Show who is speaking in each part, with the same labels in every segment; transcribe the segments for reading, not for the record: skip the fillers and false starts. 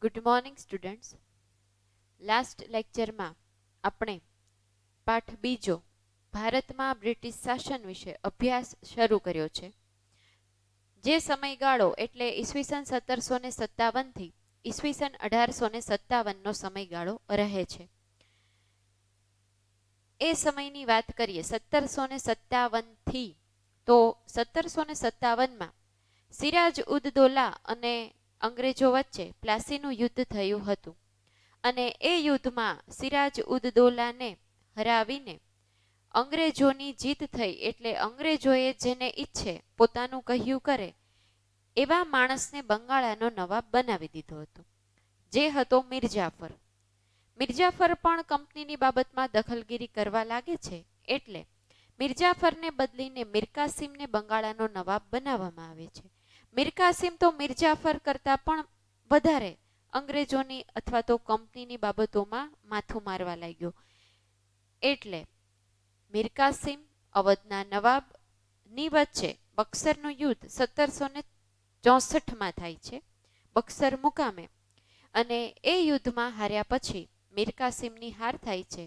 Speaker 1: Good morning students. Last લેક્ચરમાં આપણે પાઠ બીજો ભારતમાં બ્રિટિશ શાસન વિશે અભ્યાસ શરૂ કર્યો છે. જે સમયગાળો એટલે ઈસવીસન 1757 થી ઈસવીસન 1857 નો સમયગાળો રહે છે. એ સમયની વાત કરીએ 1757 થી, તો 1757માં સિરાજ ઉદ દૌલા અને અંગ્રેજો વચ્ચે પ્લાસીનું યુદ્ધ થયું હતું અને એ યુદ્ધમાં સિરાજ ઉદ દૌલાને હરાવીને અંગ્રેજોની જીત થઈ. એટલે અંગ્રેજોએ જેને ઈચ્છે પોતાનું કહ્યું કરે એવા માણસને બંગાળાનો નવાબ બનાવી દીધો હતો, જે હતો મિર્જાફર. મિર્જાફર પણ કંપનીની બાબતમાં દખલગીરી કરવા લાગે છે, એટલે મિર્જાફરને બદલીને મીરકાસિમને બંગાળાનો નવાબ બનાવવામાં આવે છે. મીરકાસિમ તો મિર્જાફર કરતાં પણ વધારે અંગ્રેજોની અથવા તો કંપનીની બાબતોમાં માથું મારવા લાગ્યો. એટલે મીરકાસિમ અવધના નવાબની વચ્ચે બક્સરનું યુદ્ધ 1764માં થાય છે, બક્સર મુકામે. અને એ યુદ્ધમાં હાર્યા પછી મીરકાસિમની હાર થાય છે.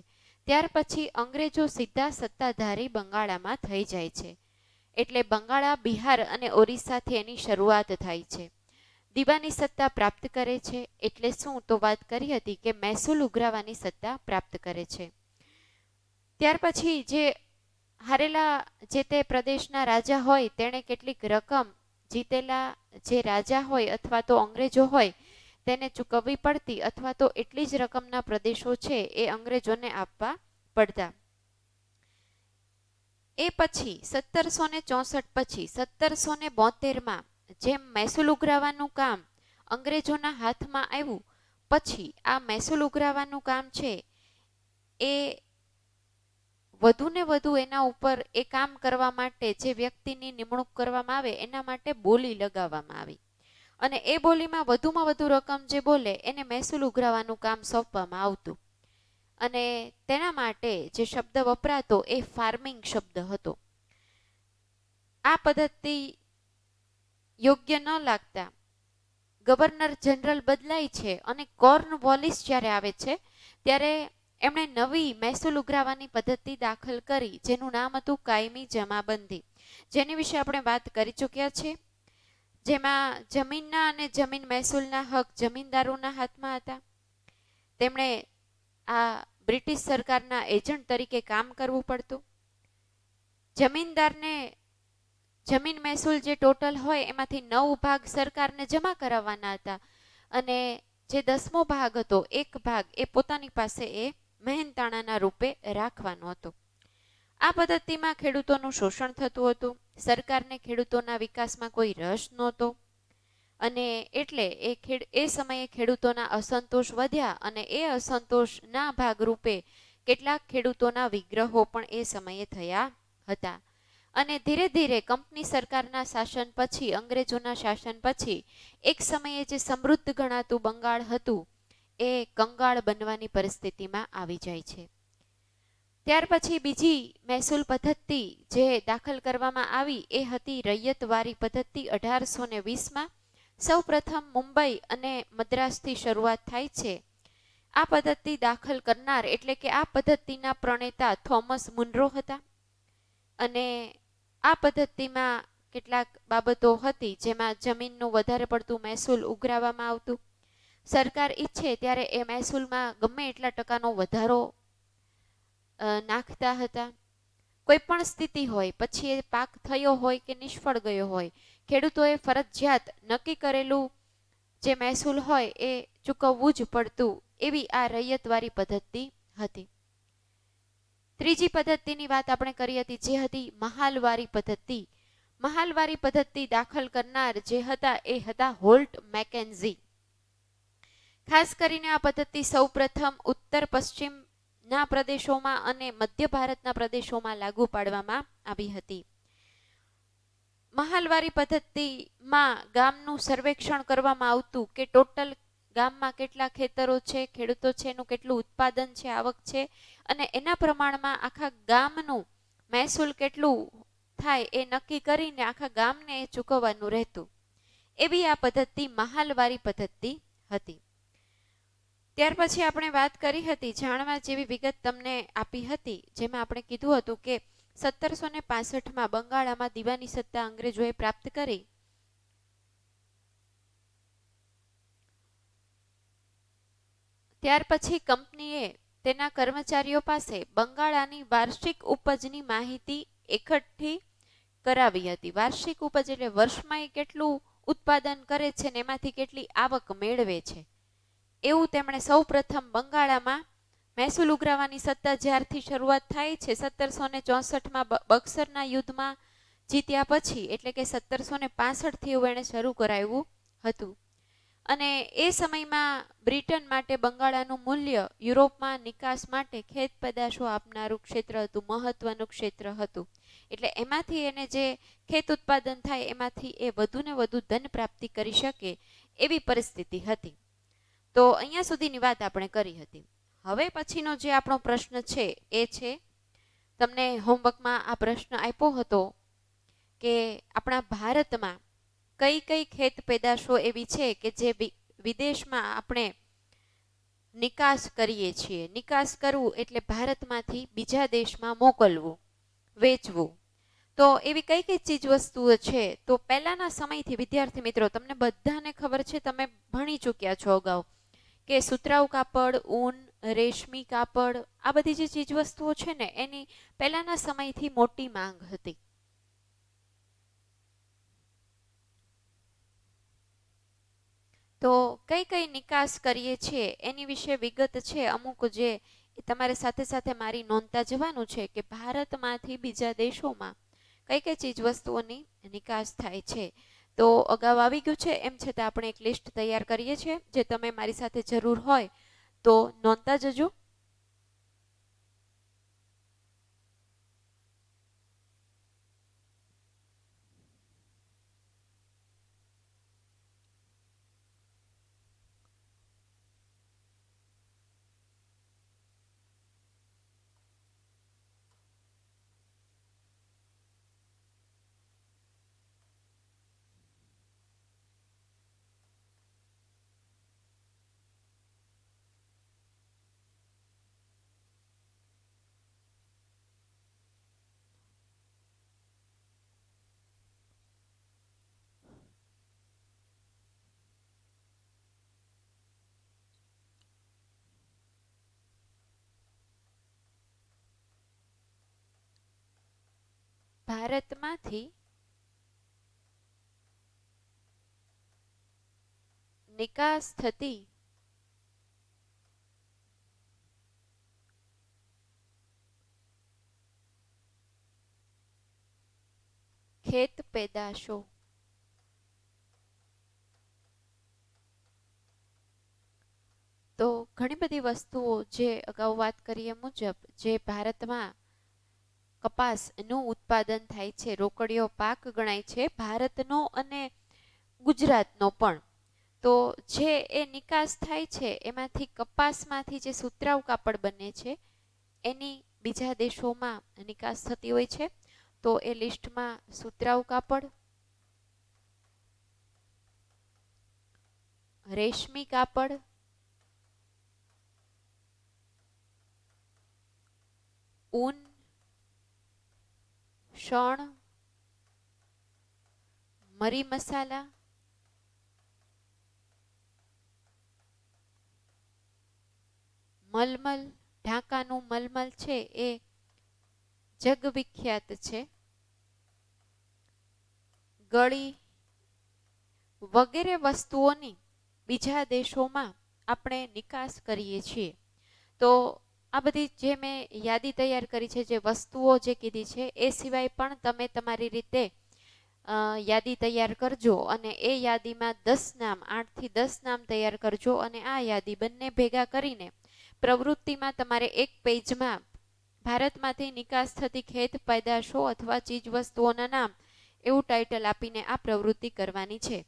Speaker 1: ત્યાર પછી અંગ્રેજો સીધા સત્તાધારી બંગાળામાં થઈ જાય છે. એટલે બંગાળા, બિહાર અને ઓરિસ્સાથી એની શરૂઆત થાય છે. દીવાની સત્તા પ્રાપ્ત કરે છે. એટલે શું તો વાત કરી હતી કે મહેસૂલ ઉઘરાવવાની સત્તા પ્રાપ્ત કરે છે. ત્યાર પછી જે હારેલા જે તે પ્રદેશના રાજા હોય તેણે કેટલીક રકમ જીતેલા જે રાજા હોય અથવા તો અંગ્રેજો હોય તેને ચૂકવવી પડતી, અથવા તો એટલી જ રકમના પ્રદેશો છે એ અંગ્રેજોને આપવા પડતા. એ પછી 1764 પછી 1772માં જેમ મહેસૂલ ઉઘરાવવાનું કામ અંગ્રેજોના હાથમાં આવ્યું, પછી આ મહેસૂલ ઉઘરાવવાનું કામ છે એ વધુ ને વધુ એના ઉપર એ કામ કરવા માટે જે વ્યક્તિની નિમણૂક કરવામાં આવે એના માટે બોલી લગાવવામાં આવી અને એ બોલીમાં વધુમાં વધુ રકમ જે બોલે એને મહેસૂલ ઉઘરાવવાનું કામ સોંપવામાં આવતું. અને તેના માટે જે શબ્દ વપરાતો એ ફાર્મિંગ શબ્દ હતો. આ પદ્ધતિ યોગ્ય ન લાગતા ગવર્નર જનરલ બદલાય છે અને કોર્નવોલિસ જ્યારે આવે છે ત્યારે એમણે નવી મહેસૂલ ઉઘરાવવાની પદ્ધતિ દાખલ કરી, જેનું નામ હતું કાયમી જમાબંધી, જેની વિશે આપણે વાત કરી ચૂક્યા છે. જેમાં જમીનના અને જમીન મહેસૂલના હક જમીનદારોના હાથમાં હતા. તેમણે આ બ્રિટિશ સરકારના એજન્ટ તરીકે કામ કરવું પડતું. જમીનદારને જમીન મહેસૂલ જે ટોટલ હોય એમાંથી 9 ભાગ સરકારને જમા કરાવવાના હતા અને જે 10મો ભાગ હતો, 1 ભાગ એ પોતાની પાસે એ મહેનતાણાના રૂપે રાખવાનો હતો. આ પદ્ધતિમાં ખેડૂતોનું શોષણ થતું હતું. સરકારને ખેડૂતોના વિકાસમાં કોઈ રસ નહોતો અને એટલે એ સમયે ખેડૂતોના અસંતોષ વધ્યા અને એ અસંતોષના ભાગરૂપે કેટલાક ખેડૂતોના વિગ્રહો પણ એ સમયે થયા હતા. અને ધીરે ધીરે કંપની સરકારના શાસન પછી, અંગ્રેજોના શાસન પછી એક સમયે જે સમૃદ્ધ ગણાતું બંગાળ હતું એ કંગાળ બનવાની પરિસ્થિતિમાં આવી જાય છે. ત્યાર પછી બીજી મહેસૂલ પદ્ધતિ જે દાખલ કરવામાં આવી એ હતી રૈયતવારી પદ્ધતિ. 1820માં સૌ પ્રથમ મુંબઈ અને મદ્રાસથી શરૂઆત થાય છે. આ પદ્ધતિ દાખલ કરનાર એટલે કે આ પદ્ધતિના પ્રણેતા થોમસ મુનરો હતા અને આ પદ્ધતિમાં કેટલાક બાબતો હતી જેમાં જમીનનું વધારે પડતું મહેસૂલ ઉઘરાવવામાં આવતું. સરકાર ઈચ્છે ત્યારે એ મહેસૂલમાં ગમે એટલા ટકાનો વધારો નાખતા હતા. કોઈ પણ સ્થિતિ હોય, પછી એ પાક થયો હોય કે નિષ્ફળ ગયો હોય, ખેડૂતોએ ફરજિયાત નક્કી કરેલું જે મહેસૂલ હોય એ ચૂકવવું જ પડતું. એવી આ રૈયતવારી પદ્ધતિ હતી. ત્રીજી પદ્ધતિની વાત આપણે કરી હતી જે હતી મહાલવારી પદ્ધતિ. મહાલવારી પદ્ધતિ દાખલ કરનાર જે હતા એ હતા હોલ્ટ મેકેન્ઝી. ખાસ કરીને આ પદ્ધતિ સૌ પ્રથમ ઉત્તર પશ્ચિમના પ્રદેશોમાં અને મધ્ય ભારતના પ્રદેશોમાં લાગુ પાડવામાં આવી હતી. મહાલવારી પદ્ધતિમાં ગામનું સર્વેક્ષણ કરવામાં આવતું કે ટોટલ ગામમાં કેટલા ખેતરો છે, ખેડૂતો છે, એનું કેટલું ઉત્પાદન છે, આવક છે, અને એના પ્રમાણમાં આખા ગામનું મહેસૂલ કેટલું થાય એ નક્કી કરીને આખા ગામને એ ચૂકવવાનું રહેતું. એવી આ પદ્ધતિ મહાલવારી પદ્ધતિ હતી. ત્યાર પછી આપણે વાત કરી હતી, જાણવા જેવી વિગત તમને આપી હતી, જેમાં આપણે કીધું હતું કે 1765માં બંગાળમાં દીવાની સત્તા અંગ્રેજોએ પ્રાપ્ત કરી. ત્યાર પછી કંપનીએ તેના કર્મચારીઓ પાસે બંગાળાની વાર્ષિક ઉપજની માહિતી એકઠી કરાવી હતી. વાર્ષિક ઉપજ એટલે વર્ષમાં એ કેટલું ઉત્પાદન કરે છે ને એમાંથી કેટલી આવક મેળવે છે, એવું તેમણે સૌ પ્રથમ બંગાળામાં મહેસૂલ ઉઘરાવવાની સત્તા જ્યારથી શરૂઆત થાય છે 1764માં બક્સરના યુદ્ધમાં જીત્યા પછી, એટલે કે 1765થી એવું એણે શરૂ કરાવ્યું હતું. અને એ સમયમાં બ્રિટન માટે બંગાળાનું મૂલ્ય યુરોપમાં નિકાસ માટે ખેત પેદાશો આપનારું ક્ષેત્ર હતું, મહત્વનું ક્ષેત્ર હતું. એટલે એમાંથી એને જે ખેત ઉત્પાદન થાય એમાંથી એ વધુને વધુ ધન પ્રાપ્તિ કરી શકે એવી પરિસ્થિતિ હતી. તો અહીંયા સુધીની વાત આપણે કરી હતી. હવે પછીનો જે આપણો પ્રશ્ન છે એ છે, તમને હોમવર્કમાં આ પ્રશ્ન આપ્યો હતો કે આપણા ભારતમાં કઈ કઈ ખેત પેદાશો એવી છે કે જે વિદેશમાં આપણે નિકાસ કરીએ છીએ. નિકાસ કરવું એટલે ભારતમાંથી બીજા દેશમાં મોકલવું, વેચવું. તો એવી કઈ કઈ ચીજ વસ્તુઓ છે? તો પહેલાના સમયથી વિદ્યાર્થી મિત્રો તમને બધાને ખબર છે, તમે ભણી ચૂક્યા છો અગાઉ, કે સુતરાઉ કાપડ, ઊન, રેશમી કાપડ, આ બધી જે ચીજ વસ્તુઓ છે ને એની પહેલાના સમયથી મોટી માંગ હતી. તો કઈ કઈ નિકાસ કરીએ છીએ એની વિશે વિગત છે અમુક, જે તમારે સાથે સાથે મારી નોંધતા જવાનું છે કે ભારતમાંથી બીજા દેશોમાં કઈ કઈ ચીજ વસ્તુઓની નિકાસ થાય છે. તો અગાઉ આવી ગયું છે, એમ છતાં આપણે એક લિસ્ટ તૈયાર કરીએ છીએ, જે તમે મારી સાથે જરૂર હોય તો નોંધતા જજો. ભારતમાંથી નિકાસ થતી ખેત પેદાશો. તો ઘણી બધી વસ્તુઓ જે અગાઉ વાત કરીએ મુજબ જે ભારતમાં કપાસનું ઉત્પાદન થાય છે, રોકડીયો પાક ગણાય છે ભારતનો અને ગુજરાતનો પણ. તો જે એ નિકાસ થાય છે એમાંથી કપાસમાંથી જે સુતરાઉ કાપડ બને છે એની બીજા દેશોમાં નિકાસ થતી હોય છે. તો એ લિસ્ટમાં સુતરાઉ કાપડ, રેશમી કાપડ, ઊન, શણ, મરી મસાલા, મલમલ. ઢાકાનું મલમલ છે એ જગવિખ્યાત છે. ગળી વગેરે વસ્તુઓની બીજા દેશોમાં આપણે નિકાસ કરીએ છીએ. તો આ બધી જે મેં યાદી તૈયાર કરી છે, જે વસ્તુઓ જે કીધી છે, એ સિવાય પણ તમે તમારી રીતે યાદી તૈયાર કરજો અને એ યાદીમાં 10 નામ, 8 થી 10 નામ તૈયાર કરજો અને આ યાદી બંને ભેગા કરીને પ્રવૃત્તિમાં તમારે એક પેજમાં ભારતમાંથી નિકાસ થતી ખેત પેદાશો અથવા ચીજ વસ્તુઓના નામ એવું ટાઇટલ આપીને આ પ્રવૃત્તિ કરવાની છે.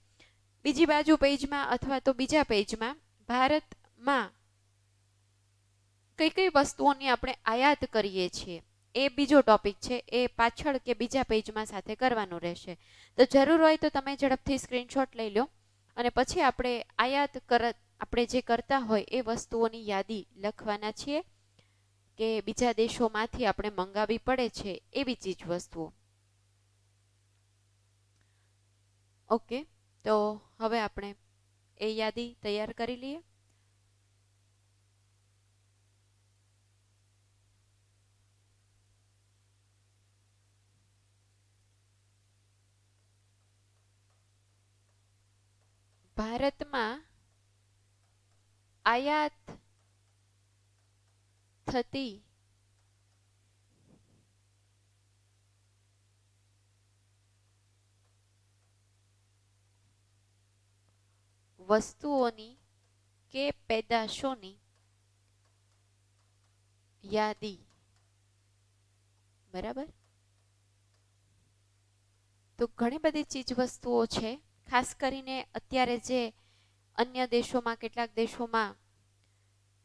Speaker 1: બીજી બાજુ પેજમાં અથવા તો બીજા પેજમાં ભારતમાં કઈ કઈ વસ્તુઓની આપણે આયાત કરીએ છીએ એ બીજો ટોપિક છે, એ પાછળ કે બીજા પેજમાં સાથે કરવાનું રહેશે. તો જરૂર હોય તો તમે ઝડપથી સ્ક્રીનશોટ લઈ લો અને પછી આપણે આયાત આપણે જે કરતા હોય એ વસ્તુઓની યાદી લખવાના છીએ કે બીજા દેશોમાંથી આપણે મંગાવી પડે છે એવી ચીજ વસ્તુઓ. ઓકે, તો હવે આપણે એ યાદી તૈયાર કરી લઈએ. ભારતમાં આયાત થતી વસ્તુઓની કે પેદાશોની યાદી. બરાબર. તો ઘણી બધી ચીજ વસ્તુઓ છે, ખાસ કરીને અત્યારે જે અન્ય દેશોમાં, કેટલાક દેશોમાં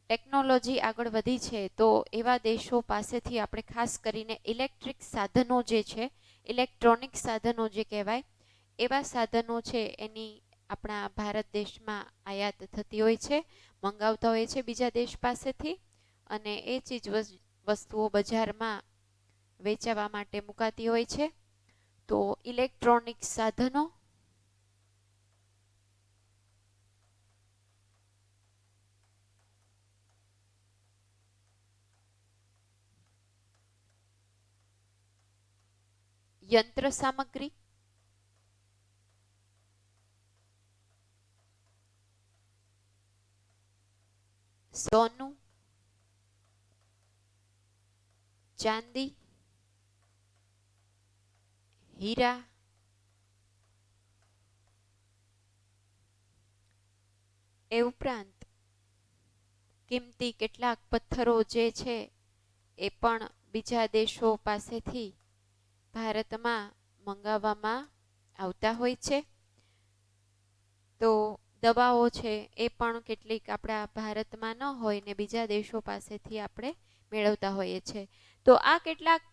Speaker 1: ટેકનોલોજી આગળ વધી છે, તો એવા દેશો પાસેથી આપણે ખાસ કરીને ઇલેક્ટ્રિક સાધનો જે છે, ઇલેક્ટ્રોનિક સાધનો જે કહેવાય, એવા સાધનો છે એની આપણા ભારત દેશમાં આયાત થતી હોય છે, મંગાવતા હોય છે બીજા દેશ પાસેથી, અને એ ચીજ વસ્તુઓ બજારમાં વેચાવા માટે મુકાતી હોય છે. તો ઇલેક્ટ્રોનિક સાધનો, યંત્ર સામગ્રી, સોનું, ચાંદી, હીરા, એ ઉપરાંત કિંમતી કેટલાક પથ્થરો જે છે એ પણ બીજા દેશો પાસેથી ભારતમાં મંગાવવામાં આવતા હોય છે. તો દવાઓ છે એ પણ કેટલીક આપણા ભારતમાં ન હોય ને બીજા દેશો પાસેથી આપણે મેળવતા હોઈએ છીએ. તો આ કેટલાક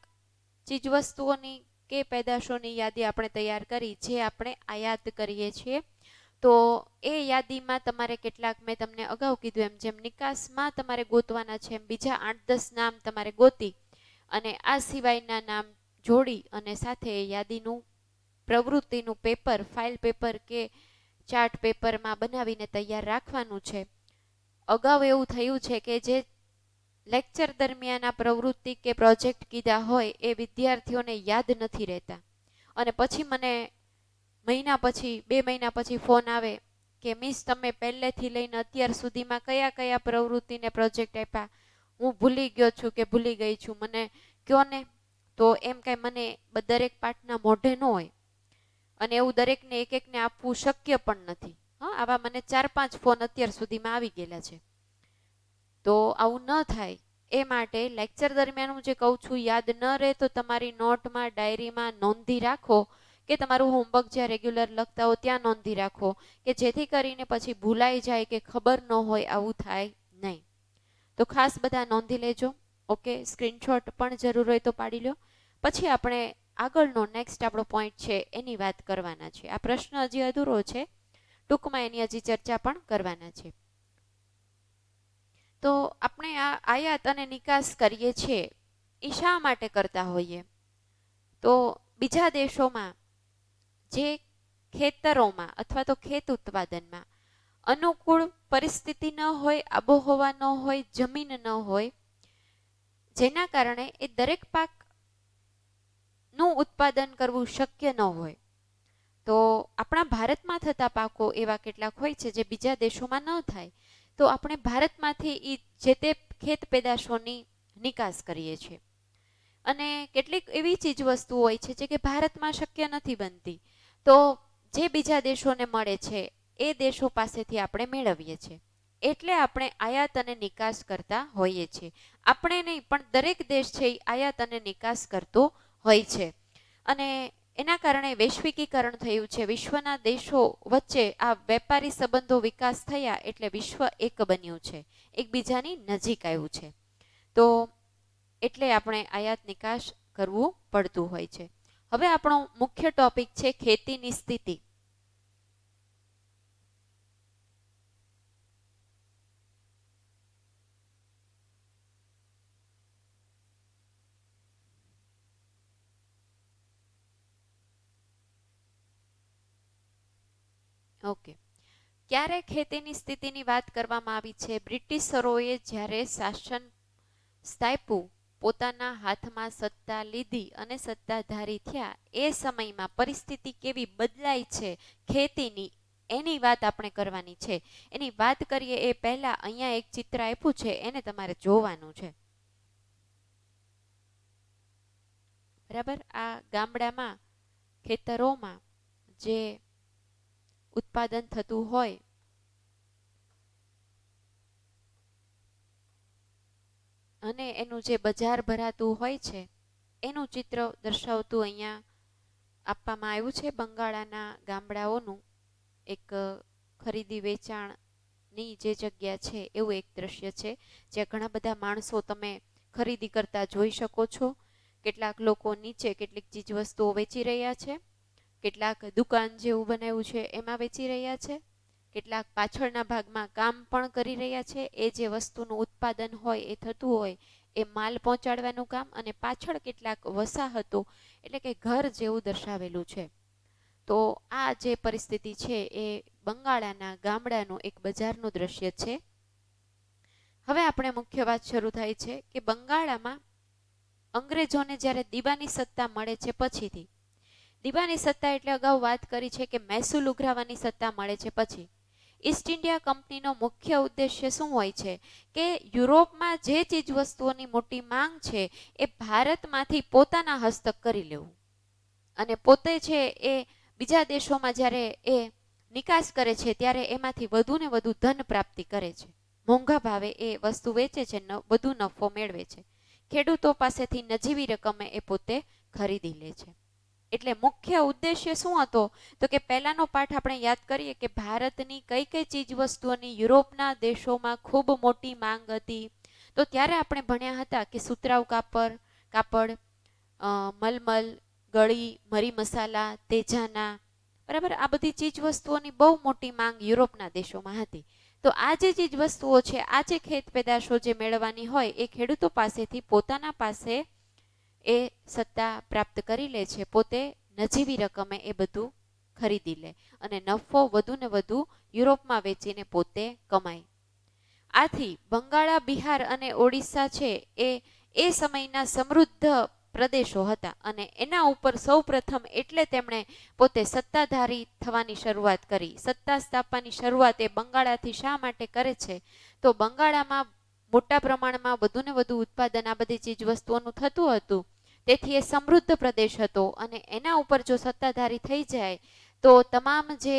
Speaker 1: ચીજવસ્તુઓની કે પેદાશોની યાદી આપણે તૈયાર કરી જે આપણે આયાત કરીએ છીએ. તો એ યાદીમાં તમારે કેટલાક, મેં તમને અગાઉ કીધું એમ, જેમ નિકાસમાં તમારે ગોતવાના છે એમ બીજા 8-10 નામ તમારે ગોતી અને આ સિવાયના નામ જોડી અને સાથે યાદીનું પ્રવૃત્તિનું પેપર, ફાઇલ પેપર કે ચાર્ટ પેપરમાં બનાવીને તૈયાર રાખવાનું છે. અગાઉ એવું થયું છે કે જે લેક્ચર દરમિયાન આ પ્રવૃત્તિ કે પ્રોજેક્ટ કીધા હોય એ વિદ્યાર્થીઓને યાદ નથી રહેતા, અને પછી મને મહિના પછી, 2 મહિના પછી ફોન આવે કે મિસ તમે પહેલેથી લઈને અત્યાર સુધીમાં કયા કયા પ્રવૃત્તિને પ્રોજેક્ટ આપ્યા, હું ભૂલી ગયો છું કે ભૂલી ગઈ છું, મને કયો ને. તો એમ કાંઈ મને દરેક પાઠના મોઢે ન હોય, અને એવું દરેકને એક એકને આપવું શક્ય પણ નથી. હા, આવા મને 4-5 ફોન અત્યાર સુધીમાં આવી ગયેલા છે. તો આવું ન થાય એ માટે લેક્ચર દરમિયાન હું જે કહું છું યાદ ન રહે તો તમારી નોટમાં, ડાયરીમાં નોંધી રાખો, કે તમારું હોમવર્ક જ્યાં રેગ્યુલર લખતા હો ત્યાં નોંધી રાખો, કે જેથી કરીને પછી ભૂલાઈ જાય કે ખબર ન હોય, આવું થાય નહીં. તો ખાસ બધા નોંધી લેજો. ઓકે, સ્ક્રીનશોટ પણ જરૂર હોય તો પાડી લો. પછી આપણે આગળનો નેક્સ્ટ આપણો પોઈન્ટ છે એની વાત કરવાના છે. આ પ્રશ્ન હજી અધૂરો છે, ટૂંકમાં એની હજી ચર્ચા પણ કરવાના છે. તો આપણે આ આયાત અને નિકાસ કરીએ છીએ એ શા માટે કરતા હોઈએ? તો બીજા દેશોમાં જે ખેતરોમાં અથવા તો ખેત ઉત્પાદનમાં અનુકૂળ પરિસ્થિતિ ન હોય, આબોહવા ન હોય, જમીન ન હોય, જેના કારણે એ દરેક પાકનું ઉત્પાદન કરવું શક્ય ન હોય, તો આપણા ભારતમાં થતા પાકો એવા કેટલાક હોય છે જે બીજા દેશોમાં ન થાય, તો આપણે ભારતમાંથી એ જે તે ખેત પેદાશોની નિકાસ કરીએ છીએ. અને કેટલીક એવી ચીજ વસ્તુ હોય છે જે કે ભારતમાં શક્ય નથી બનતી, તો જે બીજા દેશોને મળે છે એ દેશો પાસેથી આપણે મેળવીએ છીએ. એટલે આપણે આયાત અને નિકાસ કરતા હોઈએ છીએ. આપણે નહીં પણ દરેક દેશ છે એ આયાત અને નિકાસ કરતો હોય છે. અને એના કારણે વૈશ્વિકીકરણ થયું છે. વિશ્વના દેશો વચ્ચે આ વેપારી સંબંધો વિકાસ થયા એટલે વિશ્વ એક બન્યું છે, એકબીજાની નજીક આવ્યું છે. તો એટલે આપણે આયાત નિકાસ કરવું પડતું હોય છે. હવે આપણો મુખ્ય ટોપિક છે ખેતીની સ્થિતિ. ઓકે. ક્યારે ખેતીની સ્થિતિની વાત કરવામાં આવી છે? બ્રિટિશરોએ જ્યારે શાસન સ્થાપ્યું, પોતાના હાથમાં સત્તા લીધી અને સત્તાધારી થયા, એ સમયમાં પરિસ્થિતિ કેવી બદલાઈ છે ખેતીની, એની વાત આપણે કરવાની છે. એની વાત કરીએ એ પહેલા અહીંયા એક ચિત્ર આપ્યું છે, એને તમારે જોવાનું છે. બરાબર. આ ગામડામાં ખેતરોમાં જે ઉત્પાદન થતું હોય અને એનું જે બજાર ભરાતું હોય છે એનું ચિત્ર દર્શાવતું અહીંયા આપવામાં આવ્યું છે. બંગાળાના ગામડાઓનું એક ખરીદી વેચાણની જે જગ્યા છે એવું એક દ્રશ્ય છે, જ્યાં ઘણા બધા માણસો તમે ખરીદી કરતા જોઈ શકો છો. કેટલાક લોકો નીચે કેટલીક ચીજ વસ્તુઓ વેચી રહ્યા છે, કેટલાક દુકાન જેવું બનાવ્યું છે એમાં વેચી રહ્યા છે, કેટલાક પાછળના ભાગમાં કામ પણ કરી રહ્યા છે. એ જે વસ્તુનું ઉત્પાદન હોય એ થતું હોય એ માલ પહોંચાડવાનું કામ, અને પાછળ કેટલાક વસાહતો એટલે કે ઘર જેવું દર્શાવેલું છે. તો આ જે પરિસ્થિતિ છે એ બંગાળાના ગામડાનું એક બજારનું દ્રશ્ય છે. હવે આપણે મુખ્ય વાત શરૂ થાય છે કે બંગાળામાં અંગ્રેજોને જ્યારે દીવાની સત્તા મળે છે પછીથી, દીવાની સત્તા એટલે અગાઉ વાત કરી છે કે મહેસૂલ ઉઘરાવવાની સત્તા મળે છે પછી, ઈસ્ટ ઇન્ડિયા કંપનીનો મુખ્ય ઉદ્દેશ્ય શું હોય છે કે યુરોપમાં જે ચીજ વસ્તુઓની મોટી માંગ છે એ ભારતમાંથી પોતાના હસ્તક કરી લેવું, અને પોતે છે એ બીજા દેશોમાં જ્યારે એ નિકાસ કરે છે ત્યારે એમાંથી વધુ ને વધુ ધન પ્રાપ્તિ કરે છે, મોંઘા ભાવે એ વસ્તુ વેચે છે, વધુ નફો મેળવે છે. ખેડૂતો પાસેથી નજીવી રકમે એ પોતે ખરીદી લે છે. એટલે મુખ્ય ઉદ્દેશ્ય શું હતો તો કે પહેલાનો પાઠ આપણે યાદ કરીએ કે ભારતની કઈ કઈ ચીજ વસ્તુઓની યુરોપના દેશોમાં ખૂબ મોટી માંગ હતી. તો ત્યારે આપણે ભણ્યા હતા કે સુતરાઉ કાપડ, મલમલ, ગળી, મરી મસાલા, તેજાના, બરાબર, આ બધી ચીજ વસ્તુઓની બહુ મોટી માંગ યુરોપના દેશોમાં હતી. તો આ જે ચીજ વસ્તુઓ છે, આ જે ખેત પેદાશો જે મેળવવાની હોય એ ખેડૂતો પાસેથી પોતાના પાસે એ સત્તા પ્રાપ્ત કરી લે છે, પોતે નજીવી રકમે એ બધું ખરીદી લે અને નફો વધુ ને વધુ યુરોપમાં વેચીને પોતે કમાય. આથી બંગાળા, બિહાર અને ઓડિશા છે એ સમયના સમૃદ્ધ પ્રદેશો હતા, અને એના ઉપર સૌ પ્રથમ એટલે તેમણે પોતે સત્તાધારી થવાની શરૂઆત કરી. સત્તા સ્થાપવાની શરૂઆત એ બંગાળાથી શા માટે કરે છે તો બંગાળામાં મોટા પ્રમાણમાં વધુ ને વધુ ઉત્પાદન આ બધી ચીજ વસ્તુઓનું થતું હતું, તેથી એ સમૃદ્ધ પ્રદેશ હતો, અને એના ઉપર જો સત્તાધારી થઈ જાય તો તમામ જે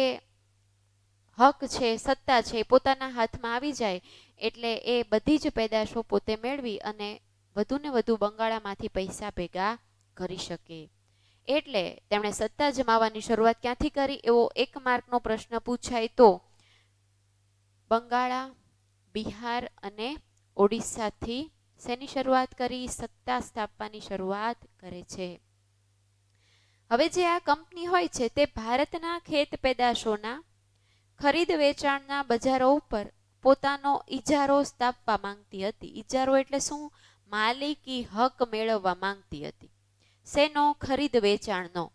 Speaker 1: હક છે, સત્તા છે, પોતાના હાથમાં આવી જાય, એટલે એ બધી જ પેદાશો પોતે મેળવી અને વધુ ને વધુ બંગાળામાંથી પૈસા ભેગા કરી શકે. એટલે તેમણે સત્તા જમાવવાની શરૂઆત ક્યાંથી કરી એવો એક માર્કનો પ્રશ્ન પૂછાય તો બંગાળા, બિહાર અને ઓડિશાથી શેની શરૂઆત કરી? સત્તા સ્થાપવાની શરૂઆત કરે છે. હવે જે આ કંપની હોય છે તે ભારતના ખેત પેદાશોના ખરીદ વેચાણના બજારો ઉપર પોતાનો ઇજારો સ્થાપવા માંગતી હતી. ઇજારો એટલે શું? માલિકી હક મેળવવા માંગતી હતી. શેનો? ખરીદ વેચાણનો.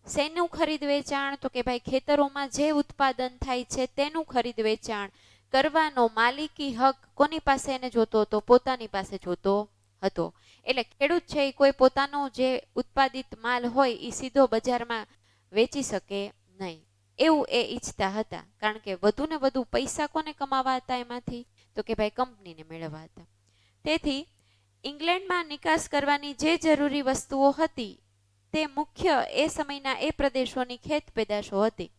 Speaker 1: શેનું ખરીદ વેચાણ? તો કે ભાઈ ખેતરોમાં જે ઉત્પાદન થાય છે તેનું ખરીદ વેચાણ કરવાનો માલિકી હક કોની પાસે એને જોતો હતો? પોતાની પાસે જોતો હતો. એટલે ખેડૂત છે એ કોઈ પોતાનો જે ઉત્પાદિત માલ હોય એ સીધો બજારમાં વેચી શકે નહીં, એવું એ ઈચ્છતા હતા. કારણ કે વધુ ને વધુ પૈસા કોને કમાવા હતા એમાંથી? તો કે ભાઈ કંપનીને મેળવવા હતા. તેથી ઇંગ્લેન્ડમાં નિકાસ કરવાની જે જરૂરી વસ્તુઓ હતી તે મુખ્ય એ સમયના એ પ્રદેશોની ખેત પેદાશો હતી.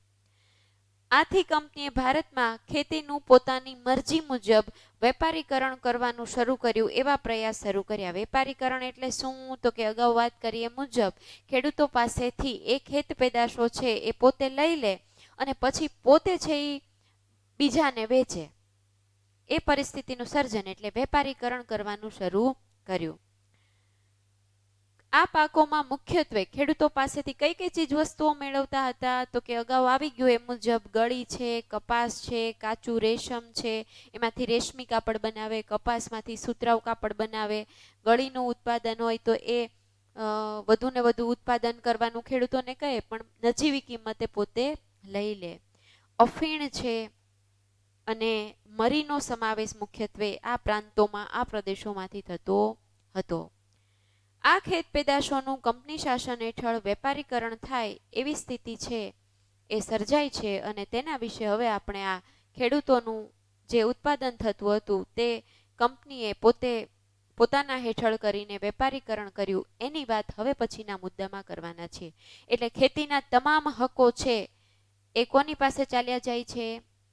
Speaker 1: આથી કંપનીએ ભારતમાં ખેતીનું પોતાની મરજી મુજબ વેપારીકરણ કરવાનું શરૂ કર્યું, એવા પ્રયાસ શરૂ કર્યા. વેપારીકરણ એટલે શું? તો કે અગાઉ વાત કરીએ મુજબ ખેડૂતો પાસેથી એ ખેત પેદાશો છે એ પોતે લઈ લે અને પછી પોતે છે એ બીજાને વેચે, એ પરિસ્થિતિનું સર્જન એટલે વેપારીકરણ કરવાનું શરૂ કર્યું. આ પાકોમાં મુખ્યત્વે ખેડૂતો પાસેથી કઈ કઈ ચીજ વસ્તુઓ મેળવતા હતા? તો કે અગાઉ આવી ગયું એ મુજબ ગળી છે, કપાસ છે, કાચું રેશમ છે, એમાંથી રેશમી કાપડ બનાવે, કપાસમાંથી સુતરાઉ કાપડ બનાવે. ગળીનું ઉત્પાદન હોય તો એ વધુ ને વધુ ઉત્પાદન કરવાનું ખેડૂતોને કહે, પણ નજીવી કિંમતે પોતે લઈ લે. અફીણ છે અને મરીનો સમાવેશ મુખ્યત્વે આ પ્રાંતોમાં આ પ્રદેશોમાંથી થતો હતો. આ ખેત પેદાશોનું કંપની શાસન હેઠળ વેપારીકરણ થાય એવી સ્થિતિ છે એ સર્જાય છે અને તેના વિશે હવે આપણે આ ખેડૂતોનું જે ઉત્પાદન થતું હતું તે કંપનીએ પોતાના હેઠળ કરીને વેપારીકરણ કર્યું એની વાત હવે પછીના મુદ્દામાં કરવાના છે. એટલે ખેતીના તમામ હકો છે એ કોની પાસે ચાલ્યા જાય છે?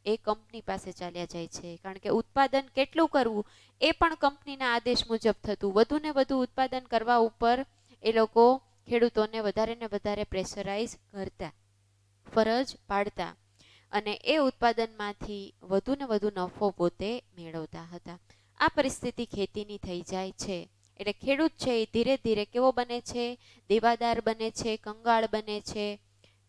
Speaker 1: એ કંપની પાસે ચાલ્યા જાય છે. કારણ કે ઉત્પાદન કેટલું કરવું એ પણ કંપનીના આદેશ મુજબ થતું. વધુ ને વધુ ઉત્પાદન કરવા ઉપર એ લોકો ખેડૂતોને વધારે ને વધારે પ્રેશરાઇઝ કરતા, ફરજ પાડતા અને એ ઉત્પાદનમાંથી વધુ ને વધુ નફો પોતે મેળવતા હતા. આ પરિસ્થિતિ ખેતીની થઈ જાય છે. એટલે ખેડૂત છે એ ધીરે ધીરે કેવો બને છે? દેવાદાર બને છે, કંગાળ બને છે,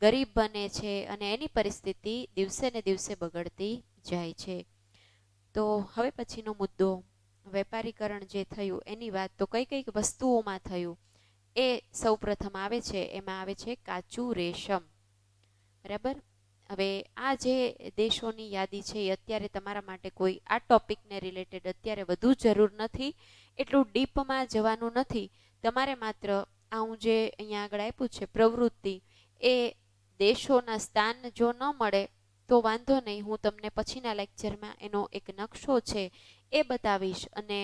Speaker 1: ગરીબ બને છે અને એની પરિસ્થિતિ દિવસે ને દિવસે બગડતી જાય છે. તો હવે પછીનો મુદ્દો વેપારીકરણ જે થયું એની વાત. તો કઈ કઈ વસ્તુઓમાં થયું એ સૌ પ્રથમ આવે છે. એમાં આવે છે કાચું રેશમ. બરાબર. હવે આ જે દેશોની યાદી છે એ અત્યારે તમારા માટે કોઈ આ ટોપિકને રિલેટેડ અત્યારે વધુ જરૂર નથી, એટલું ડીપમાં જવાનું નથી. તમારે માત્ર આ હું જે અહીંયા આગળ આપ્યું છે પ્રવૃત્તિ, એ દેશોના સ્થાન જો ન મળે તો વાંધો નહીં, હું તમને પછીના લેક્ચરમાં એનો એક નકશો છે એ બતાવીશ અને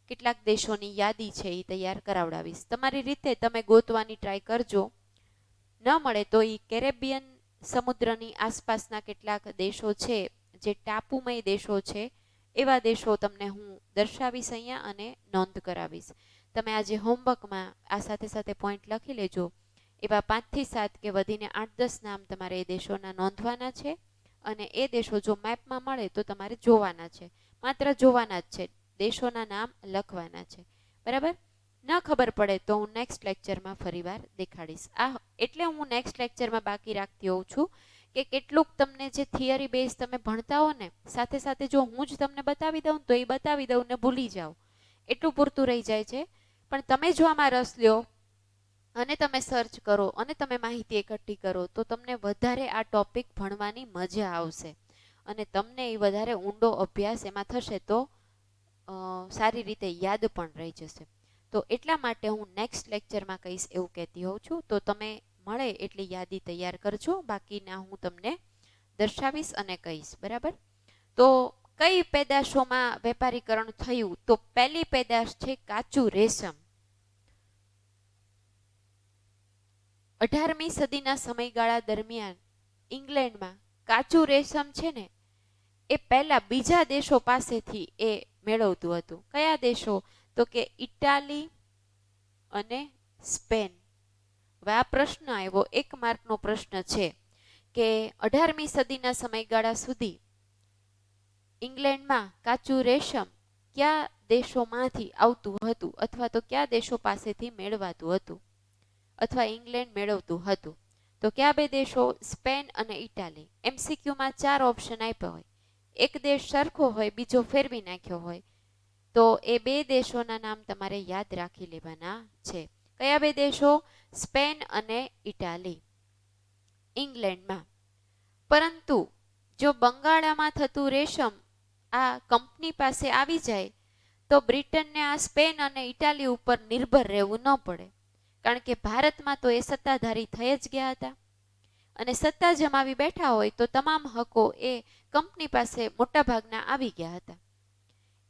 Speaker 1: કેટલાક દેશોની યાદી છે એ તૈયાર કરાવડાવીશ. તમારી રીતે તમે ગોતવાની ટ્રાય કરજો. ન મળે તો એ કેરેબિયન સમુદ્રની આસપાસના કેટલાક દેશો છે જે ટાપુમય દેશો છે, એવા દેશો તમને હું દર્શાવીશ અહીંયા અને નોંધ કરાવીશ. તમે આજે હોમવર્કમાં આ સાથે સાથે પોઈન્ટ લખી લેજો. એવા 5 થી 7 કે વધીને 8-10 નામ તમારે એ દેશોના નોંધવાના છે અને એ દેશો જો મેપમાં મળે તો તમારે જોવાના છે. માત્ર જોવાના જ છે, દેશોના નામ લખવાના છે. બરાબર. ન ખબર પડે તો હું નેક્સ્ટ લેક્ચરમાં ફરીવાર દેખાડીશ. આ એટલે હું નેક્સ્ટ લેક્ચરમાં બાકી રાખતી હોઉં છું કે કેટલુંક તમને જે થિયરી બેઝ તમે ભણતા હો ને, સાથે સાથે જો હું જ તમને બતાવી દઉં તો એ બતાવી દઉં ને ભૂલી જાઓ, એટલું પૂરતું રહી જાય છે. પણ તમે જો આમાં રસ લ્યો અને તમે સર્ચ કરો અને તમે માહિતી એકઠી કરો તો તમને વધારે આ ટોપિક ભણવાની મજા આવશે અને તમને એ વધારે ઊંડો અભ્યાસ એમાં થશે તો સારી રીતે યાદ પણ રહી જશે. તો એટલા માટે હું નેક્સ્ટ લેક્ચરમાં કહીશ એવું કહેતી હોઉં છું. તો તમે મળે એટલી યાદી તૈયાર કરજો, બાકીના હું તમને દર્શાવીશ અને કહીશ. બરાબર. તો કઈ પેદાશોમાં વેપારીકરણ થયું? તો પહેલી પેદાશ છે કાચું રેશમ. 18મી સદીના સમયગાળા દરમિયાન ઇંગ્લેન્ડમાં કાચું રેશમ છે ને એ પહેલા બીજા દેશો પાસેથી એ મેળવતું હતું. કયા દેશો? તો કે ઇટાલી અને સ્પેન. હવે આ પ્રશ્ન આવ્યો, 1 માર્કનો પ્રશ્ન છે કે 18મી સદીના સમયગાળા સુધી ઇંગ્લેન્ડમાં કાચું રેશમ કયા દેશોમાંથી આવતું હતું અથવા તો કયા દેશો પાસેથી મેળવાતું હતું અથવા ઇંગ્લેન્ડ મેળવતું હતું? તો કયા 2 દેશો? સ્પેન અને ઇટાલી. MCQમાં 4 ઓપ્શન આપ્યા હોય, એક દેશ સરખો હોય, બીજો ફેરવી નાખ્યો હોય, તો એ 2 દેશોના નામ તમારે યાદ રાખી લેવાના છે. કયા 2 દેશો? સ્પેન અને ઇટાલી ઇંગ્લેન્ડમાં. પરંતુ જો બંગાળામાં થતું રેશમ આ કંપની પાસે આવી જાય તો બ્રિટનને આ સ્પેન અને ઇટાલી ઉપર નિર્ભર રહેવું ન પડે, કારણ કે ભારતમાં તો એ સત્તાધારી થઈ જ ગયા હતા અને સત્તા જમાવી બેઠા હોય તો તમામ હકો એ કંપની પાસે મોટાભાગના આવી ગયા હતા.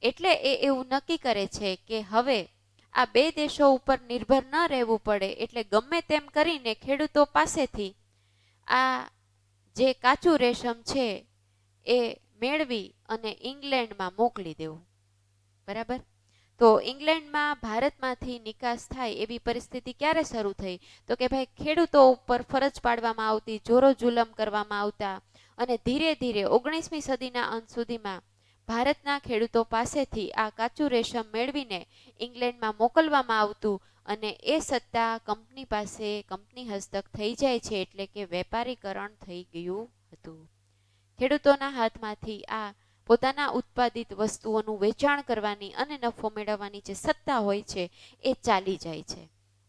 Speaker 1: એટલે એ એવું નક્કી કરે છે કે હવે આ 2 દેશો ઉપર નિર્ભર ન રહેવું પડે, એટલે ગમે તેમ કરીને ખેડૂતો પાસેથી આ જે કાચું રેશમ છે એ મેળવી અને ઇંગ્લેન્ડમાં મોકલી દેવું. બરાબર. તો ઇંગ્લેન્ડમાં ભારતમાંથી નિકાસ થાય એવી પરિસ્થિતિ ક્યારે શરૂ થઈ? તો કે ભાઈ ખેડૂતો ઉપર ફરજ પાડવામાં આવતી, જોરો જુલમ કરવામાં આવતા અને ધીરે ધીરે 19મી સદીના અંત સુધીમાં ભારતના ખેડૂતો પાસેથી આ કાચું રેશમ મેળવીને ઇંગ્લેન્ડમાં મોકલવામાં આવતું અને એ સત્તા કંપની પાસે, કંપની હસ્તક થઈ જાય છે. એટલે કે વેપારીકરણ થઈ ગયું હતું. ખેડૂતોના હાથમાંથી આ પોતાના ઉત્પાદિત વસ્તુઓનું વેચાણ કરવાની અને નફો મેળવવાની જે સત્તા હોય છે એ ચાલી જાય છે.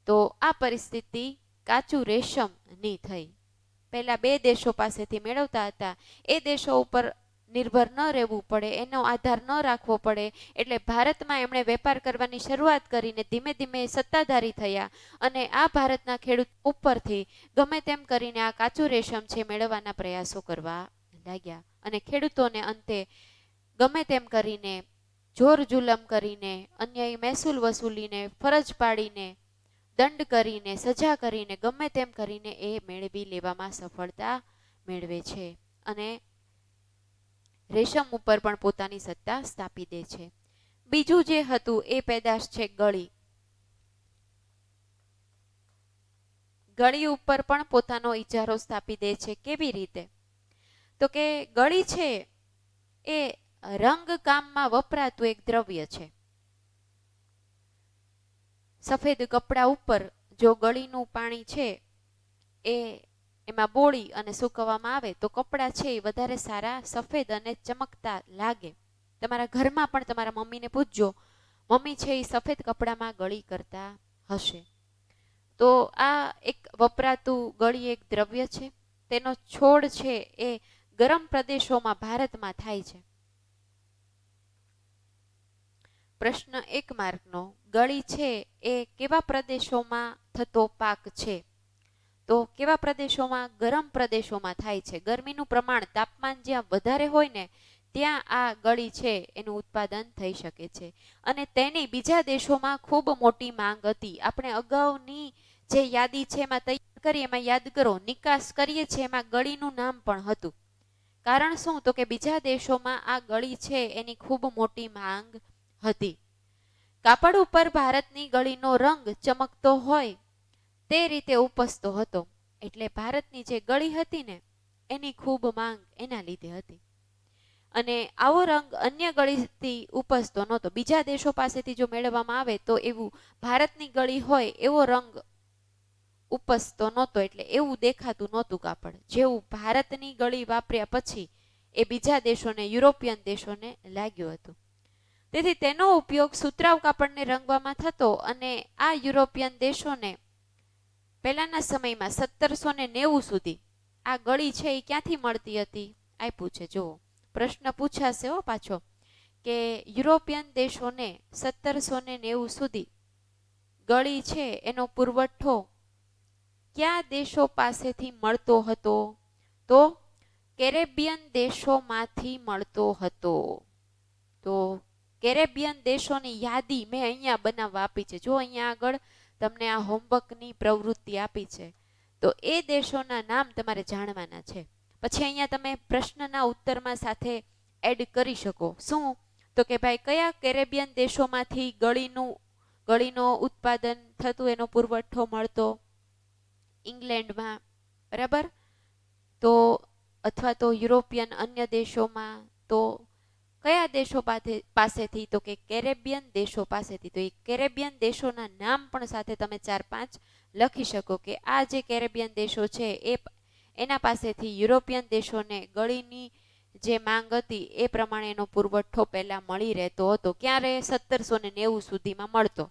Speaker 1: તો આ પરિસ્થિતિ કાચું રેશમની થઈ. પહેલા 2 દેશો પાસેથી મેળવતા હતા એ દેશો ઉપર નિર્ભર ન રહેવું પડે, એનો આધાર ન રાખવો પડે, એટલે ભારતમાં એમણે વેપાર કરવાની શરૂઆત કરીને ધીમે ધીમે સત્તાધારી થયા અને આ ભારતના ખેડૂત ઉપરથી ગમે તેમ કરીને આ કાચું રેશમ છે મેળવવાના પ્રયાસો કરવા લાગ્યા અને ખેડૂતોને અંતે ગમે તેમ કરીને જોર જુલમ કરીને અન્યાયી મહેસૂલ વસૂલીને ફરજ પાડીને દંડ કરીને સજા કરીને ગમે તેમ કરીને એ મેળવી લેવામાં સફળતા મેળવે છે અને રેશમ ઉપર પણ પોતાની સત્તા સ્થાપી દે છે. બીજું જે હતું એ પેદાશ છે ગળી. ગળી ઉપર પણ પોતાનો ઇજારો સ્થાપી દે છે. કેવી રીતે? તો કે ગળી છે એ રંગ કામમાં વપરાતું એક દ્રવ્ય છે. સફેદ કપડા ઉપર જો ગળીનું પાણી છે એ એમાં બોળી અને સૂકવવામાં આવે તો કપડાં છે એ વધારે સારા સફેદ અને ચમકતા લાગે. તમારા ઘરમાં પણ તમારા મમ્મીને પૂછજો, મમ્મી છે એ સફેદ કપડામાં ગળી કરતા હશે. તો આ એક વપરાતું ગળી એક દ્રવ્ય છે. તેનો છોડ છે એ ગરમ પ્રદેશોમાં ભારતમાં થાય છે. પ્રશ્ન 1 માર્કનો, ગળી છે એ કેવા પ્રદેશોમાં થતો પાક છે? તો કેવા પ્રદેશોમાં? ગરમ પ્રદેશોમાં થાય છે. ગરમીનું પ્રમાણ તાપમાન જ્યાં વધારે હોય ને ત્યાં આ ગળી છે એનું ઉત્પાદન થઈ શકે છે અને તેની બીજા દેશોમાં ખૂબ મોટી માંગ હતી. આપણે અગાઉની જે યાદી છે એમાં તૈયાર કરી એમાં યાદ કરો, નિકાસ કરીએ છીએ એમાં ગળીનું નામ પણ હતું. કારણ શું? તો કે બીજા દેશોમાં આ ગળી છે એની ખૂબ મોટી માંગ હતી. કાપડ ઉપર ભારતની ગળીનો રંગ ચમકતો હોય તે રીતે ઉપસતો હતો, એટલે ભારતની જે ગળી હતી ને એની ખૂબ માંગ એના લીધે હતી અને આવો રંગ અન્ય ગળીથી ઉપસતો નહોતો. બીજા દેશો પાસેથી જો મેળવવામાં આવે તો એવું ભારતની ગળી હોય એવો રંગ ઉપસતો નહોતો, એટલે એવું દેખાતું નહોતું કાપડ. જેવું ભારતની ગળી વાપર્યા પછી એ બીજા દેશોને, યુરોપિયન દેશોને લાગ્યું હતું. તેથી તેનો ઉપયોગ સુતરાઉ કાપડને રંગવામાં થતો અને આ યુરોપિયન દેશોને પહેલાના સમયમાં 1790 સુધી આ ગળી છે એ ક્યાંથી મળતી હતી આપ્યું છે. જુઓ, પ્રશ્ન પૂછાશે હો પાછો કે યુરોપિયન દેશોને 1790 સુધી ગળી છે એનો પુરવઠો કયા દેશો પાસેથી મળતો હતો? તો કેરેબિયન દેશોમાંથી મળતો હતો. તો કેરેબિયન દેશોની યાદી મેં અહીંયા બનાવવા આપી છે. જો અહીંયા આગળ તમને આ હોમવર્કની પ્રવૃત્તિ આપી છે તો એ દેશોના નામ તમારે જાણવાના છે. પછી અહીંયા તમે પ્રશ્નના ઉત્તરમાં સાથે એડ કરી શકો. શું? તો કે ભાઈ કયા કેરેબિયન દેશોમાંથી ગળીનો ઉત્પાદન થતું, એનો પુરવઠો મળતો? ઇંગ્લેન્ડમાં, બરાબર, તો અથવા તો યુરોપિયન અન્ય દેશોમાં. તો કયા દેશો પાસેથી? તો કે કેરેબિયન દેશો પાસેથી. તો એ કેરેબિયન દેશોના નામ પણ સાથે તમે 4-5 લખી શકો કે આ જે કેરેબિયન દેશો છે એના પાસેથી યુરોપિયન દેશોને ગળીની જે માંગ હતી એ પ્રમાણે એનો પુરવઠો પહેલા મળી રહેતો હતો. ક્યારે? 1790 સુધીમાં મળતો,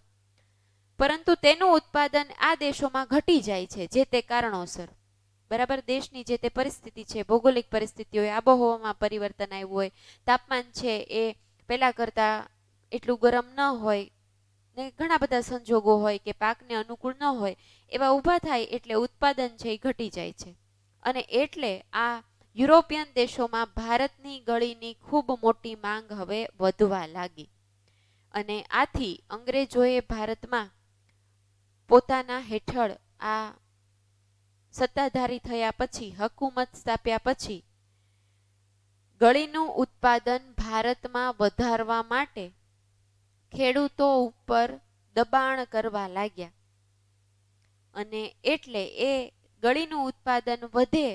Speaker 1: પરંતુ તેનું ઉત્પાદન આ દેશોમાં ઘટી જાય છે જે તે કારણોસર. બરાબર, દેશની જે તે પરિસ્થિતિ છે, ભૌગોલિક પરિસ્થિતિ હોય, આબોહવામાં પરિવર્તન આવ્યું હોય, તાપમાન છે એ પહેલા કરતા એટલું ગરમ ન હોય ને ઘણા બધા સંજોગો હોય કે પાકને અનુકૂળ ન હોય, એવા ઊભા થાય એટલે ઉત્પાદન છે એ ઘટી જાય છે અને એટલે આ યુરોપિયન દેશોમાં ભારતની ગળીની ખૂબ મોટી માંગ હવે વધવા લાગી અને આથી અંગ્રેજોએ ભારતમાં પોતાના હેઠળ આ સત્તાધારી થયા પછી, હકુમત સ્થાપ્યા પછી ગળીનું ઉત્પાદન ભારતમાં વધારવા માટે ખેડૂતો ઉપર દબાણ કરવા લાગ્યા અને એટલે એ ગળીનું ઉત્પાદન વધે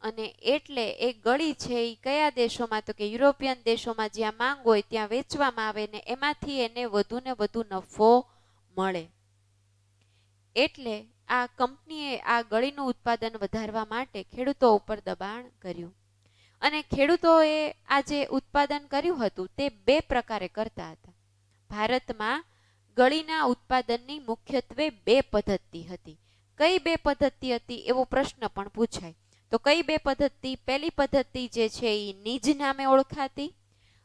Speaker 1: અને એટલે એ ગળી છે એ કયા દેશોમાં? તો કે યુરોપિયન દેશોમાં જ્યાં માંગ હોય ત્યાં વેચવામાં આવે ને એમાંથી એને વધુ ને વધુ નફો મળે. એટલે આ કંપનીએ આ ગળીનું ઉત્પાદન વધારવા માટે ખેડૂતો ઉપર દબાણ કર્યું અને ખેડૂતોએ આ જે ઉત્પાદન કર્યું હતું તે 2 પ્રકારે કરતા હતા. ભારતમાં ગળીના ઉત્પાદનની મુખ્યત્વે 2 પદ્ધતિ હતી. કઈ 2 પદ્ધતિ હતી એવો પ્રશ્ન પણ પૂછાય. તો કઈ બે પદ્ધતિ? પહેલી પદ્ધતિ જે છે એ નીજ નામે ઓળખાતી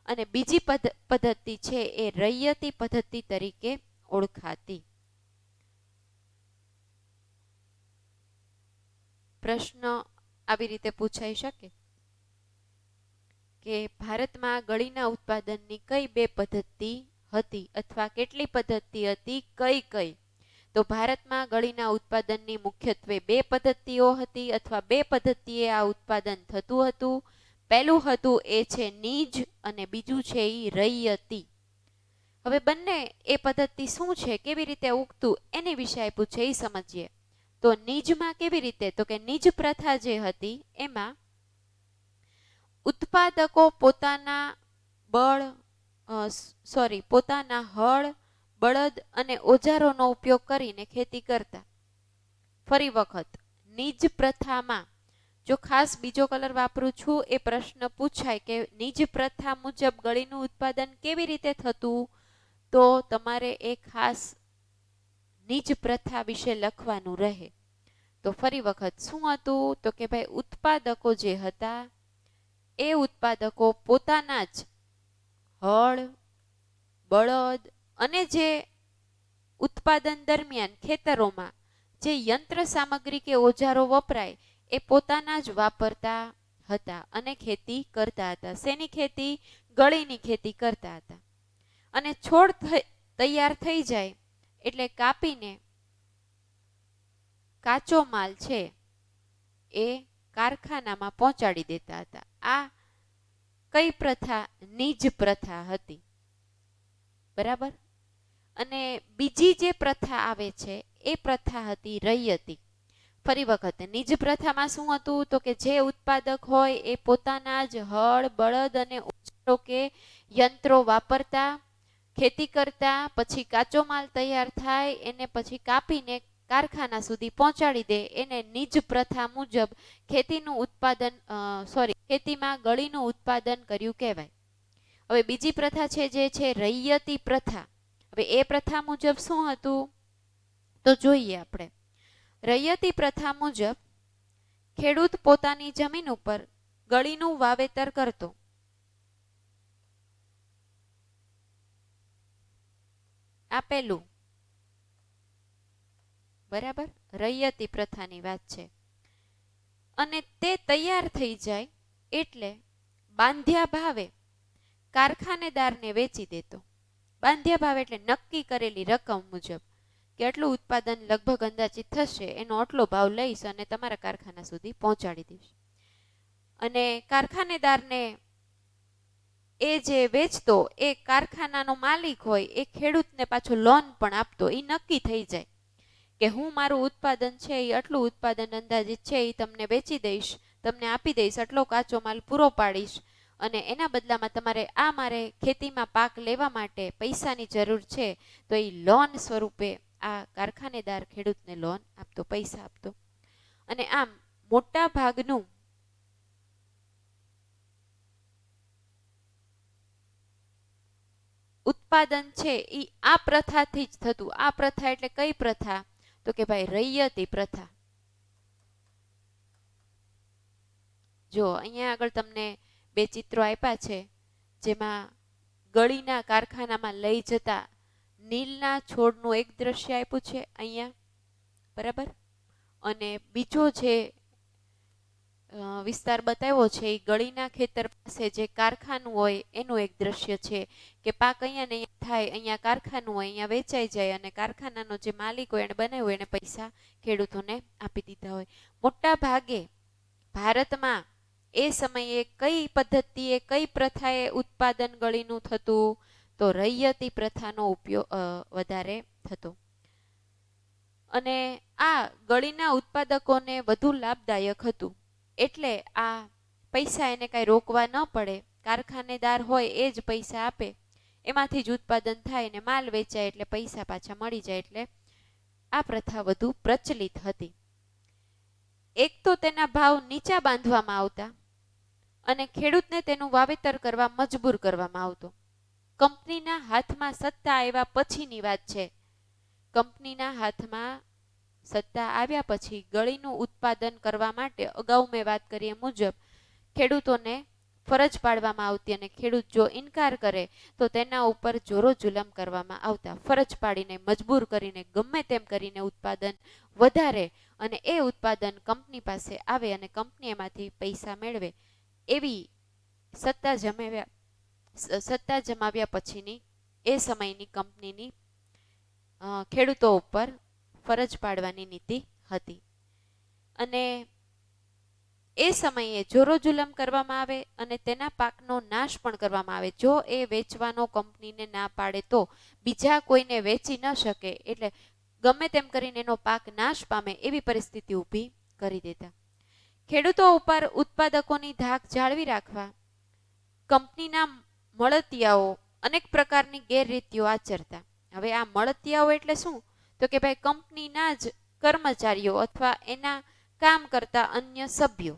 Speaker 1: અને બીજી પદ્ધતિ છે એ રૈયતી પદ્ધતિ તરીકે ઓળખાતી. પ્રશ્ન આવી રીતે પૂછાઈ શકે કે ભારતમાં ગળીના ઉત્પાદનની કઈ બે પદ્ધતિ હતી અથવા કેટલી પદ્ધતિ હતી, કઈ કઈ? તો ભારતમાં ગળીના ઉત્પાદનની મુખ્યત્વે બે પદ્ધતિઓ હતી અથવા બે પદ્ધતિએ આ ઉત્પાદન થતું હતું. પહેલું હતું એ છે નીજ અને બીજું છે એ રૈયતી. હવે બંને એ પદ્ધતિ શું છે, કેવી રીતે ઉગતું એની વિશે આપ્યું છે એ સમજીએ. તો નીજમાં કેવી રીતે? તો કે નીજ પ્રથા જે હતી એમાં ઉત્પાદકો પોતાના પોતાના હળ, બળદ અને ઓજારોનો ઉપયોગ કરીને ખેતી કરતા. ફરી વખત, નીજ પ્રથામાં, જો ખાસ બીજો કલર વાપરું છું એ પ્રશ્ન પૂછાય કે નીજ પ્રથા મુજબ ગળીનું ઉત્પાદન કેવી રીતે થતું, તો તમારે એ ખાસ નીજ પ્રથા વિશે લખવાનું રહે. તો ફરી વખત શું હતું? તો કે ભાઈ ઉત્પાદકો જે હતા એ ઉત્પાદકો પોતાના જ હળ, બળદ અને જે ઉત્પાદન દરમિયાન ખેતરોમાં જે યંત્ર સામગ્રી કે ઓજારો વપરાય એ પોતાના જ વાપરતા હતા અને ખેતી કરતા હતા. શેની ખેતી? ગળીની ખેતી કરતા હતા. અને છોડ તૈયાર થઈ જાય એટલે કાપીને કાચો માલ છે એ કારખાનામાં પહોંચાડી દેતા હતા. આ કઈ પ્રથા? નીજ પ્રથા હતી. બરાબર. અને બીજી જે પ્રથા આવે છે એ પ્રથા હતી રૈયતી. ફરી વખત, નીજ પ્રથામાં શું હતું? તો કે જે ઉત્પાદક હોય એ પોતાના જ હળ, બળદ અને ઓજારો કે યંત્રો વાપરતા, ખેતી કરતા, પછી કાચો માલ તૈયાર થાય એને પછી કાપીને કારખાના સુધી પહોંચાડી દે, એને નીજ પ્રથા મુજબ ખેતીનું ઉત્પાદન ખેતીમાં ગળીનું ઉત્પાદન કર્યું કહેવાય. હવે બીજી પ્રથા છે જે છે રૈયતી પ્રથા. હવે એ પ્રથા મુજબ શું હતું? તો જોઈએ આપણે. રૈયતી પ્રથા મુજબ ખેડૂત પોતાની જમીન ઉપર ગળીનું વાવેતર કરતો. આ પહેલું. બરાબર, રૈયતી પ્રથાની વાત છે. અને તે તૈયાર થઈ જાય એટલે બાંધ્યા ભાવે કારખાનેદારને વેચી દેતો. બાંધ્યા ભાવ એટલે નક્કી કરેલી રકમ મુજબ કે આટલું ઉત્પાદન લગભગ અંદાજિત થશે, એનો આટલો ભાવ લઈશ અને તમારા કારખાના સુધી પહોંચાડી દઈશ. અને કારખાનેદારને એ જે વેચતો એ કારખાનાનો માલિક હોય એ ખેડૂતને પાછો લોન પણ આપતો. એ નક્કી થઈ જાય કે હું મારું ઉત્પાદન છે એ આટલું ઉત્પાદન અંદાજિત છે એ તમને વેચી દઈશ, તમને આપી દઈશ, આટલો કાચો માલ પૂરો પાડીશ અને એના બદલામાં તમારે મારે ખેતીમાં પાક લેવા માટે પૈસાની જરૂર છે, તો એ લોન સ્વરૂપે આ કારખાનેદાર ખેડૂતને લોન આપતો, પૈસા આપતો. અને આમ મોટા ભાગનું ઉત્પાદન છે એ આ પ્રથાથી જ થતું. આ પ્રથા એટલે કઈ પ્રથા? તો કે ભાઈ રૈયતી પ્રથા. જો અહીંયા આગળ તમને બે ચિત્રો આપ્યા છે જેમાં ગળીના કારખાનામાં લઈ જતા નીલના છોડનું એક દ્રશ્ય આપ્યું છે અહીંયા, બરાબર. અને બીજો જે વિસ્તાર બતાવ્યો છે એ ગળીના ખેતર પાસે જે કારખાનું હોય એનું એક દ્રશ્ય છે કે પાક અહીંયા ને અહીંયા થાય, અહીંયા કારખાનું હોય, અહીંયા વેચાઈ જાય અને કારખાનાનો જે માલિક હોય એને બનાવ્યો એને પૈસા ખેડૂતોને આપી દીધા હોય. મોટા ભાગે ભારતમાં એ સમયે કઈ પદ્ધતિએ, કઈ પ્રથાએ ઉત્પાદન ગળીનું થતું? તો રૈયતી પ્રથાનો ઉપયોગ વધારે થતો. અને આ ગળીના ઉત્પાદકોને વધુ લાભદાયક હતું. એટલે આ પૈસા એને કાંઈ રોકવા ન પડે, કારખાનેદાર હોય એ જ પૈસા આપે, એમાંથી જ ઉત્પાદન થાય ને માલ વેચાય એટલે પૈસા પાછા મળી જાય. એટલે આ પ્રથા વધુ પ્રચલિત હતી. એક તો તેના ભાવ નીચા બાંધવામાં આવતા અને ખેડૂતને તેનું વાવેતર કરવા મજબૂર કરવામાં આવતો. કંપનીના હાથમાં સત્તા આવ્યા પછીની વાત છે. કંપનીના હાથમાં સત્તા આવ્યા પછી ગળીનું ઉત્પાદન કરવા માટે અગાઉ મેં વાત કરી એ મુજબ ખેડૂતોને ફરજ પાડવામાં આવતી અને ખેડૂત જો ઇનકાર કરે તો તેના ઉપર જોરો જુલમ કરવામાં આવતા. ફરજ પાડીને મજબૂર કરીને ગમે તેમ કરીને ઉત્પાદન વધારે અને એ ઉત્પાદન કંપની પાસે આવે અને કંપની એમાંથી પૈસા મેળવે એવી સત્તા જમાવ્યા પછીની એ સમયની કંપનીની ખેડૂતો ઉપર ફરજ પાડવાની નીતિ હતી. અને એ સમયે જોરો જુલમ કરવામાં આવે અને તેના પાકનો નાશ પણ કરવામાં આવે. જો એ વેચવાનો કંપનીને ના પાડે તો બીજા કોઈને વેચી ન શકે, એટલે ગમે તેમ કરીને એનો પાક નાશ પામે એવી પરિસ્થિતિ ઊભી કરી દેતા. ખેડૂતો ઉપર ઉત્પાદકોની ધાક જાળવી રાખવા કંપનીના મળતિયાઓ અનેક પ્રકારની ગેરરીતિઓ આચરતા. હવે આ મળતિયાઓ એટલે શું? તો કે ભાઈ કંપનીના જ કર્મચારીઓ અથવા એના કામ કરતા અન્ય સભ્યો,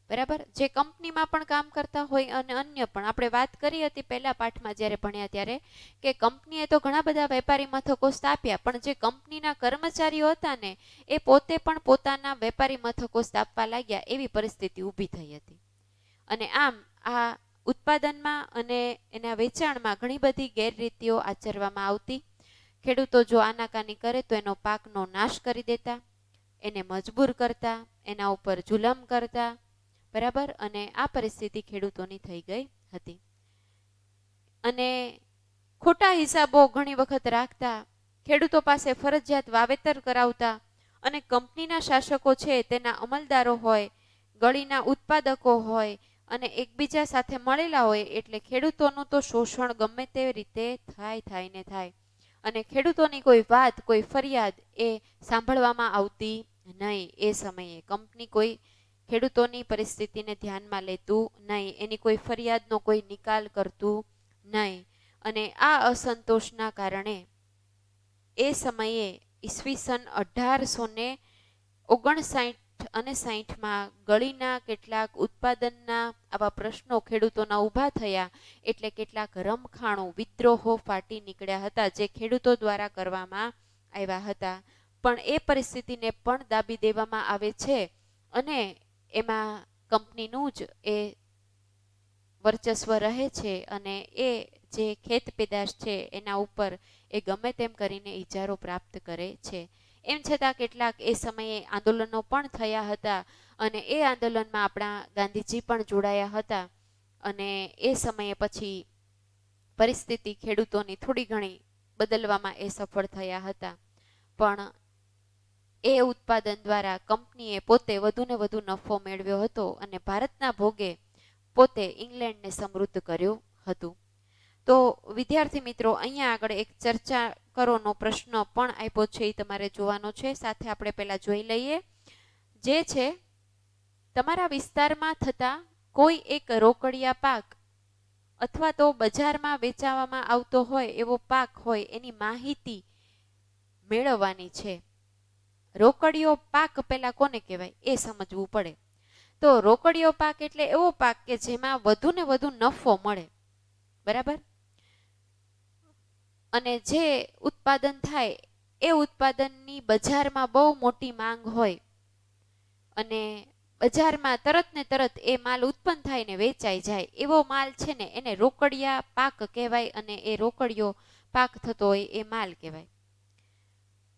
Speaker 1: બરાબર, જે કંપનીમાં પણ કામ કરતા હોય અને અન્ય પણ. આપણે વાત કરી હતી પહેલા પાઠમાં જ્યારે ભણ્યા ત્યારે કે કંપનીએ તો ઘણા બધા વેપારી મથકો સ્થાપ્યા, પણ જે કંપનીના કર્મચારીઓ હતા ને એ પોતે પણ પોતાના વેપારી મથકો સ્થાપવા લાગ્યા એવી પરિસ્થિતિ ઊભી થઈ હતી. અને આમ આ ઉત્પાદનમાં અને એના વેચાણમાં ઘણી બધી ગેરરીતિઓ આચરવામાં આવતી. ખેડૂતો જો આનાકાની કરે તો એનો પાકનો નાશ કરી દેતા, એને મજબૂર કરતા, એના ઉપર જુલમ કરતા, બરાબર. અને આ પરિસ્થિતિ ખેડૂતોની થઈ ગઈ હતી. અને ખોટા હિસાબો ઘણી વખત રાખતા, ખેડૂતો પાસે ફરજિયાત વાવેતર કરાવતા અને કંપનીના શાસકો છે તેના અમલદારો હોય, ગળીના ઉત્પાદકો હોય અને એકબીજા સાથે મળેલા હોય, એટલે ખેડૂતોનું તો શોષણ ગમે તે રીતે થાય ને થાય. અને ખેડૂતોની કોઈ વાત, કોઈ ફરિયાદ એ સાંભળવામાં આવતી નહીં. એ સમયે કંપની કોઈ ખેડૂતોની પરિસ્થિતિને ધ્યાનમાં લેતું નહીં, એની કોઈ ફરિયાદનો કોઈ નિકાલ કરતું નહીં. અને આ અસંતોષના કારણે એ સમયે ઈસવીસન 1859 અને 60માં ગળીના કેટલાક ઉત્પાદનના આવા પ્રશ્નો ખેડૂતોના ઊભા થયા, એટલે કેટલાક રમખાણો, વિદ્રોહો ફાટી નીકળ્યા હતા જે ખેડૂતો દ્વારા કરવામાં આવ્યા હતા. પણ એ પરિસ્થિતિને પણ દાબી દેવામાં આવે છે અને એમાં કંપનીનું જ એ વર્ચસ્વ રહે છે અને એ જે ખેત પેદાશ છે એના ઉપર એ ગમે તેમ કરીને ઇજારો પ્રાપ્ત કરે છે. એમ છતાં કેટલાક એ સમયે આંદોલનો પણ થયા હતા અને એ આંદોલનમાં આપણા ગાંધીજી પણ જોડાયા હતા. અને એ સમયે પછી પરિસ્થિતિ ખેડૂતોની થોડી ઘણી બદલવામાં એ સફળ થયા હતા. પણ એ ઉત્પાદન દ્વારા કંપનીએ પોતે વધુને વધુ નફો મેળવ્યો હતો અને ભારતના ભોગે પોતે ઇંગ્લેન્ડને સમૃદ્ધ કર્યું હતું. તો વિદ્યાર્થી મિત્રો, અહીંયા આગળ એક ચર્ચા કરોનો પ્રશ્ન પણ આપ્યો છે, એ તમારે જોવાનો છે. સાથે આપણે પહેલા જોઈ લઈએ, જે છે તમારા વિસ્તારમાં થતા કોઈ એક રોકડિયા પાક અથવા તો બજારમાં વેચાવામાં આવતો હોય એવો પાક હોય એની માહિતી મેળવવાની છે. રોકડિયો પાક પેલા કોને કહેવાય એ સમજવું પડે. તો રોકડિયો પાક એટલે એવો પાક કે જેમાં વધુ ને વધુ નફો મળે, બરાબર. અને જે ઉત્પાદન થાય એ ઉત્પાદનની બજારમાં બહુ મોટી માંગ હોય અને બજારમાં તરત ને તરત એ માલ ઉત્પન્ન થાય ને વેચાઈ જાય, એવો માલ છે ને એને રોકડિયા પાક કહેવાય. અને એ રોકડિયો પાક થતો હોય એ માલ કહેવાય.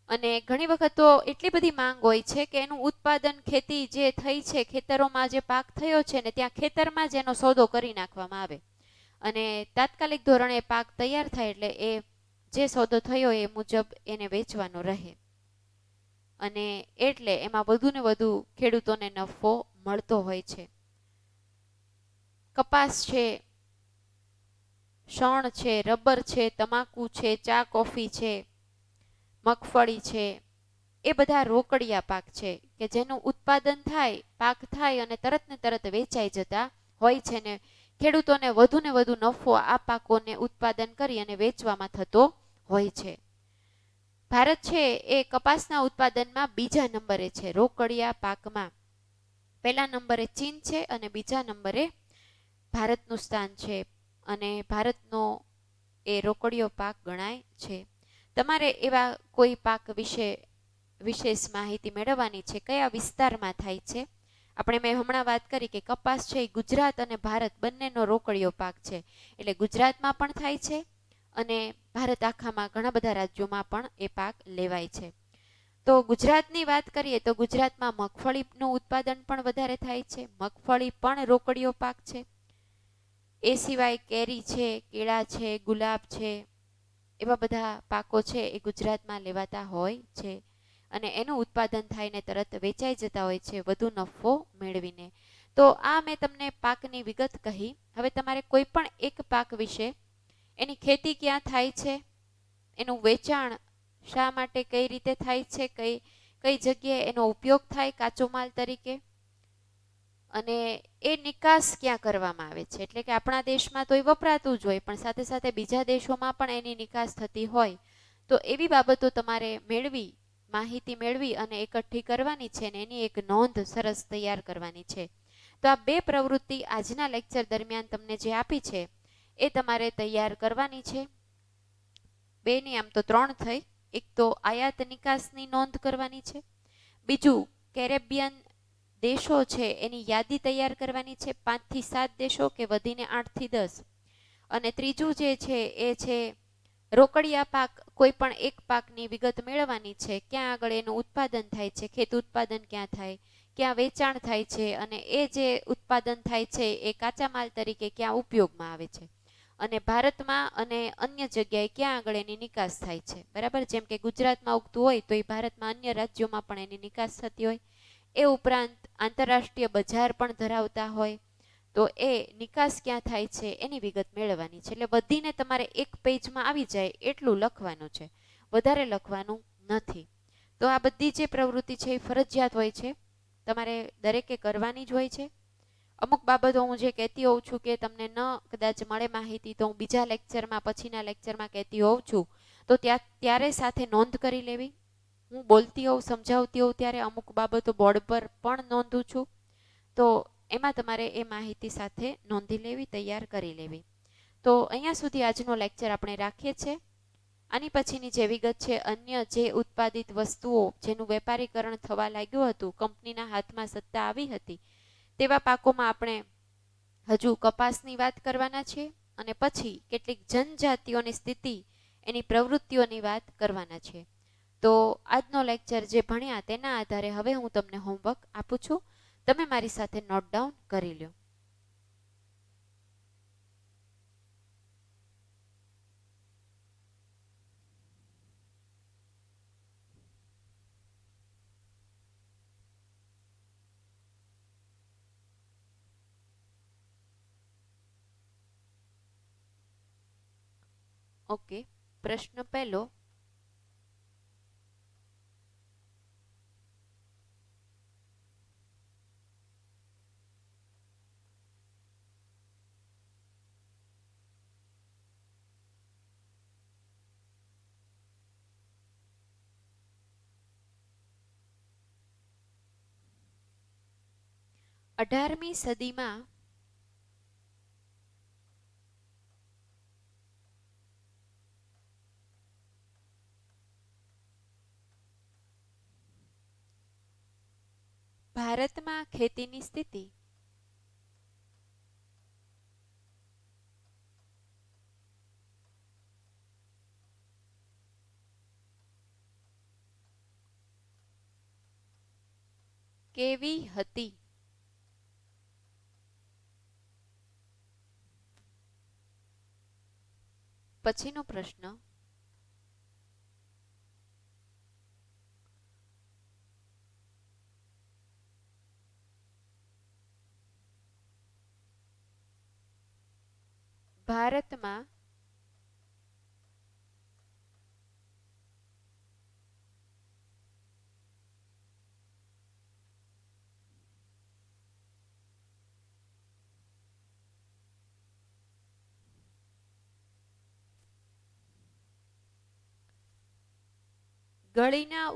Speaker 1: અને ઘણી વખત તો એટલી બધી માંગ હોય છે કે એનું ઉત્પાદન, ખેતી જે થઈ છે, ખેતરોમાં જે પાક થયો છે ને ત્યાં ખેતરમાં જ એનો સોદો કરી નાખવામાં આવે અને તાત્કાલિક ધોરણે પાક તૈયાર થાય એટલે એ જે સોદો થયો એ મુજબ એને વેચવાનો રહે. અને એટલે એમાં વધુ ને વધુ ખેડૂતોને નફો મળતો હોય છે. કપાસ છે, શણ છે, રબર છે, તમાકુ છે, ચા કોફી છે, મગફળી છે, એ બધા રોકડિયા પાક છે કે જેનું ઉત્પાદન થાય, પાક થાય અને તરત ને તરત વેચાઈ જતા હોય છે ને ખેડૂતોને વધુ ને વધુ નફો આ પાકોને ઉત્પાદન કરી અને વેચવામાં થતો હોય છે. ભારત છે એ કપાસના ઉત્પાદનમાં બીજા નંબરે છે. રોકડિયા પાકમાં પહેલા નંબરે ચીન છે અને બીજા નંબરે ભારતનું સ્થાન છે. અને ભારતનો એ રોકડિયો પાક ગણાય છે. તમારે એવા કોઈ પાક વિશે વિશેષ માહિતી મેળવવાની છે. કયા વિસ્તારમાં થાય છે? મેં હમણાં વાત કરી કે કપાસ છે એ ગુજરાત અને ભારત બંનેનો રોકડીયો પાક છે. એટલે ગુજરાતમાં પણ થાય છે અને ભારત આખામાં ઘણા બધા રાજ્યોમાં પણ એ પાક લેવાય છે. તો ગુજરાતની વાત કરીએ તો ગુજરાતમાં મગફળીનું ઉત્પાદન પણ વધારે થાય છે. મગફળી પણ રોકડીયો પાક છે. એ સિવાય કેરી છે, કેળા છે, ગુલાબ છે, એવા બધા પાકો છે એ ગુજરાતમાં લેવાતા હોય છે અને એનું ઉત્પાદન થાયને તરત વેચાઈ જતા હોય છે વધુ નફો મેળવીને. તો આ મેં તમને પાકની વિગત કહી. હવે તમારે કોઈ પણ એક પાક વિશે, એની ખેતી ક્યાં થાય છે, એનું વેચાણ શા માટે કઈ રીતે થાય છે, કઈ જગ્યાએ એનો ઉપયોગ થાય કાચો માલ તરીકે, અને એ નિકાસ ક્યાં કરવામાં આવે છે. એટલે કે આપણા દેશમાં તો એ વપરાતું જ હોય પણ સાથે સાથે બીજા દેશોમાં પણ એની નિકાસ થતી હોય. તો એવી બાબતો તમારે મેળવી, માહિતી મેળવી અને એકઠી કરવાની છે અને એની એક નોંધ સરસ તૈયાર કરવાની છે. તો આ બે પ્રવૃત્તિ આજના લેક્ચર દરમિયાન તમને જે આપી છે એ તમારે તૈયાર કરવાની છે. બેની આમ તો ત્રણ થઈ. એક તો આયાત નિકાસની નોંધ કરવાની છે, બીજું કેરેબિયન દેશો છે એની યાદી તૈયાર કરવાની છે, 5 થી 7 દેશો કે વધીને 8 થી 10, અને ત્રીજું જે છે એ છે રોકડિયા પાક, કોઈ પણ એક પાકની વિગત મેળવવાની છે, ક્યાં આગળ એનું ઉત્પાદન થાય છે, ખેત ઉત્પાદન ક્યાં થાય, ક્યાં વેચાણ થાય છે, અને એ જે ઉત્પાદન થાય છે એ કાચા માલ તરીકે ક્યાં ઉપયોગમાં આવે છે, અને ભારતમાં અને અન્ય જગ્યાએ ક્યાં આગળ એની નિકાસ થાય છે. બરાબર, જેમ કે ગુજરાતમાં ઉગતું હોય તો એ ભારતમાં અન્ય રાજ્યોમાં પણ એની નિકાસ થતી હોય. એ ઉપરાંત આંતરરાષ્ટ્રીય બજાર પણ ધરાવતા હોય તો એ નિકાસ ક્યાં થાય છે એની વિગત મેળવવાની છે. એટલે બધીને તમારે એક પેજમાં આવી જાય એટલું લખવાનું છે, વધારે લખવાનું નથી. તો આ બધી જે પ્રવૃત્તિ છે એ ફરજિયાત હોય છે, તમારે દરેકે કરવાની જ હોય છે. અમુક બાબતો હું જે કહેતી હોઉં છું કે તમને ન કદાચ મળે માહિતી તો હું બીજા લેક્ચરમાં, પછીના લેક્ચરમાં કહેતી હોઉં છું, તો ત્યારે સાથે નોંધ કરી લેવી. હું બોલતી હોઉં, સમજાવતી હોઉં ત્યારે અમુક બાબતો બોર્ડ પર પણ નોંધું છું, તો એમાં તમારે એ માહિતી સાથે નોંધી લેવી, તૈયાર કરી લેવી. તો અહીંયા સુધી આજનો લેક્ચર આપણે રાખીએ છીએ. આની પછીની જે વિગત છે, અન્ય જે ઉત્પાદિત વસ્તુઓ જેનું વેપારીકરણ થવા લાગ્યું હતું, કંપનીના હાથમાં સત્તા આવી હતી, તેવા પાકોમાં આપણે હજુ કપાસની વાત કરવાના છીએ અને પછી કેટલીક જનજાતિઓની સ્થિતિ, એની પ્રવૃત્તિઓની વાત કરવાના છે. તો આજનો લેક્ચર જે ભણ્યા તેના આધારે હવે હું તમને હોમવર્ક આપું છું, તમે મારી સાથે નોટ ડાઉન કરી લો. ઓકે, પ્રશ્ન પહેલો, અઢારમી સદીમાં ભારતમાં ખેતીની સ્થિતિ કેવી હતી? પછીનો પ્રશ્ન, ભારતમાં ગળીના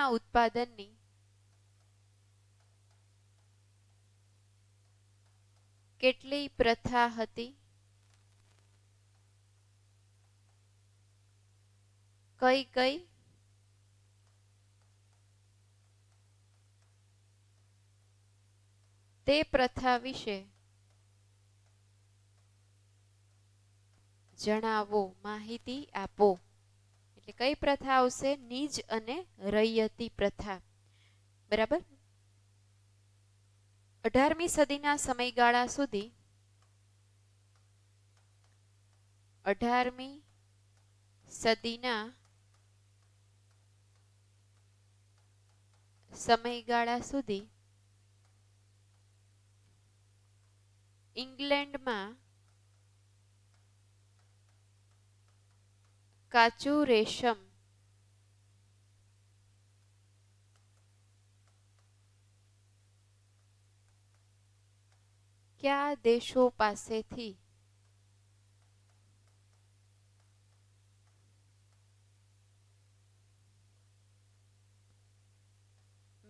Speaker 1: ઉત્પાદનની કેટલી પ્રથા હતી? કઈ કઈ તે પ્રથા વિશે જણાવો, માહિતી આપો. એટલે કઈ પ્રથા આવશે? નિજ અને રૈયતી પ્રથા. બરાબર. 18મી સદીના સમયગાળા સુધી 18મી સદીના સમયગાળા સુધી ઇંગ્લેન્ડમાં કાચું રેશમ કયા દેશો પાસેથી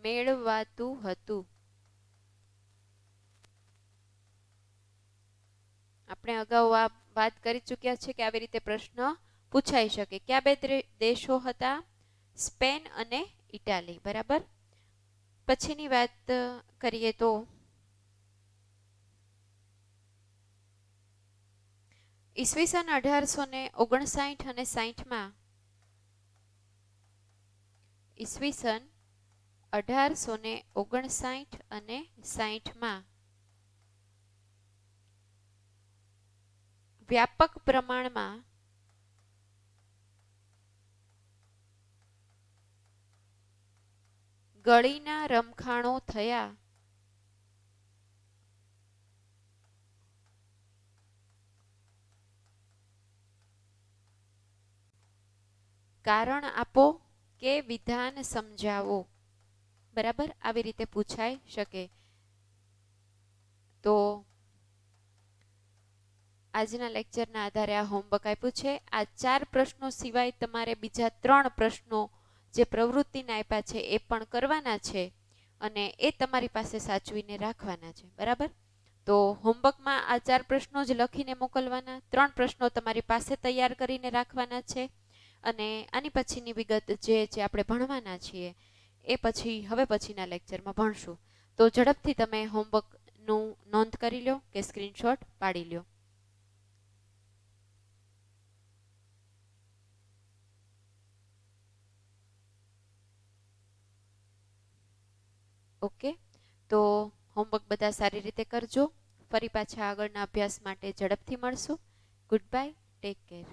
Speaker 1: મેળવાતું હતું? આપણે અગાઉ આ વાત કરી ચૂક્યા છે કે આવી રીતે પ્રશ્ન પૂછાઈ શકે. કયા બે દેશો હતા? સ્પેન અને ઇટાલી. બરાબર. પછીની વાત કરીએ તો ઈસવીસન 1859 અને 60માં ઈસવીસન 1859 અને 60માં વ્યાપક પ્રમાણમાં ગળીના રમખાણો થયા. કારણ આપો કે વિધાન સમજાવો. બરાબર. આવી રીતે પૂછાઈ શકે. તો આજના લેક્ચરના આધારે આ હોમવર્ક આપ્યું છે. આ 4 પ્રશ્નો સિવાય તમારે બીજા 3 પ્રશ્નો જે પ્રવૃત્તિના આપ્યા છે એ પણ કરવાના છે અને એ તમારી પાસે સાચવીને રાખવાના છે. બરાબર. તો હોમવર્કમાં આ 4 પ્રશ્નો જ લખીને મોકલવાના. 3 પ્રશ્નો તમારી પાસે તૈયાર કરીને રાખવાના છે અને આની પછીની વિગત જે આપણે ભણવાના છીએ એ પછી હવે પછીના લેક્ચરમાં ભણશું. તો ઝડપથી તમે હોમવર્કનું નોંધ કરી લો કે સ્ક્રીનશોટ પાડી લો. ઓકે. તો હોમવર્ક બધા સારી રીતે કરજો. ફરી પાછા આગળના અભ્યાસ માટે ઝડપથી મળશું. Good bye. Take care.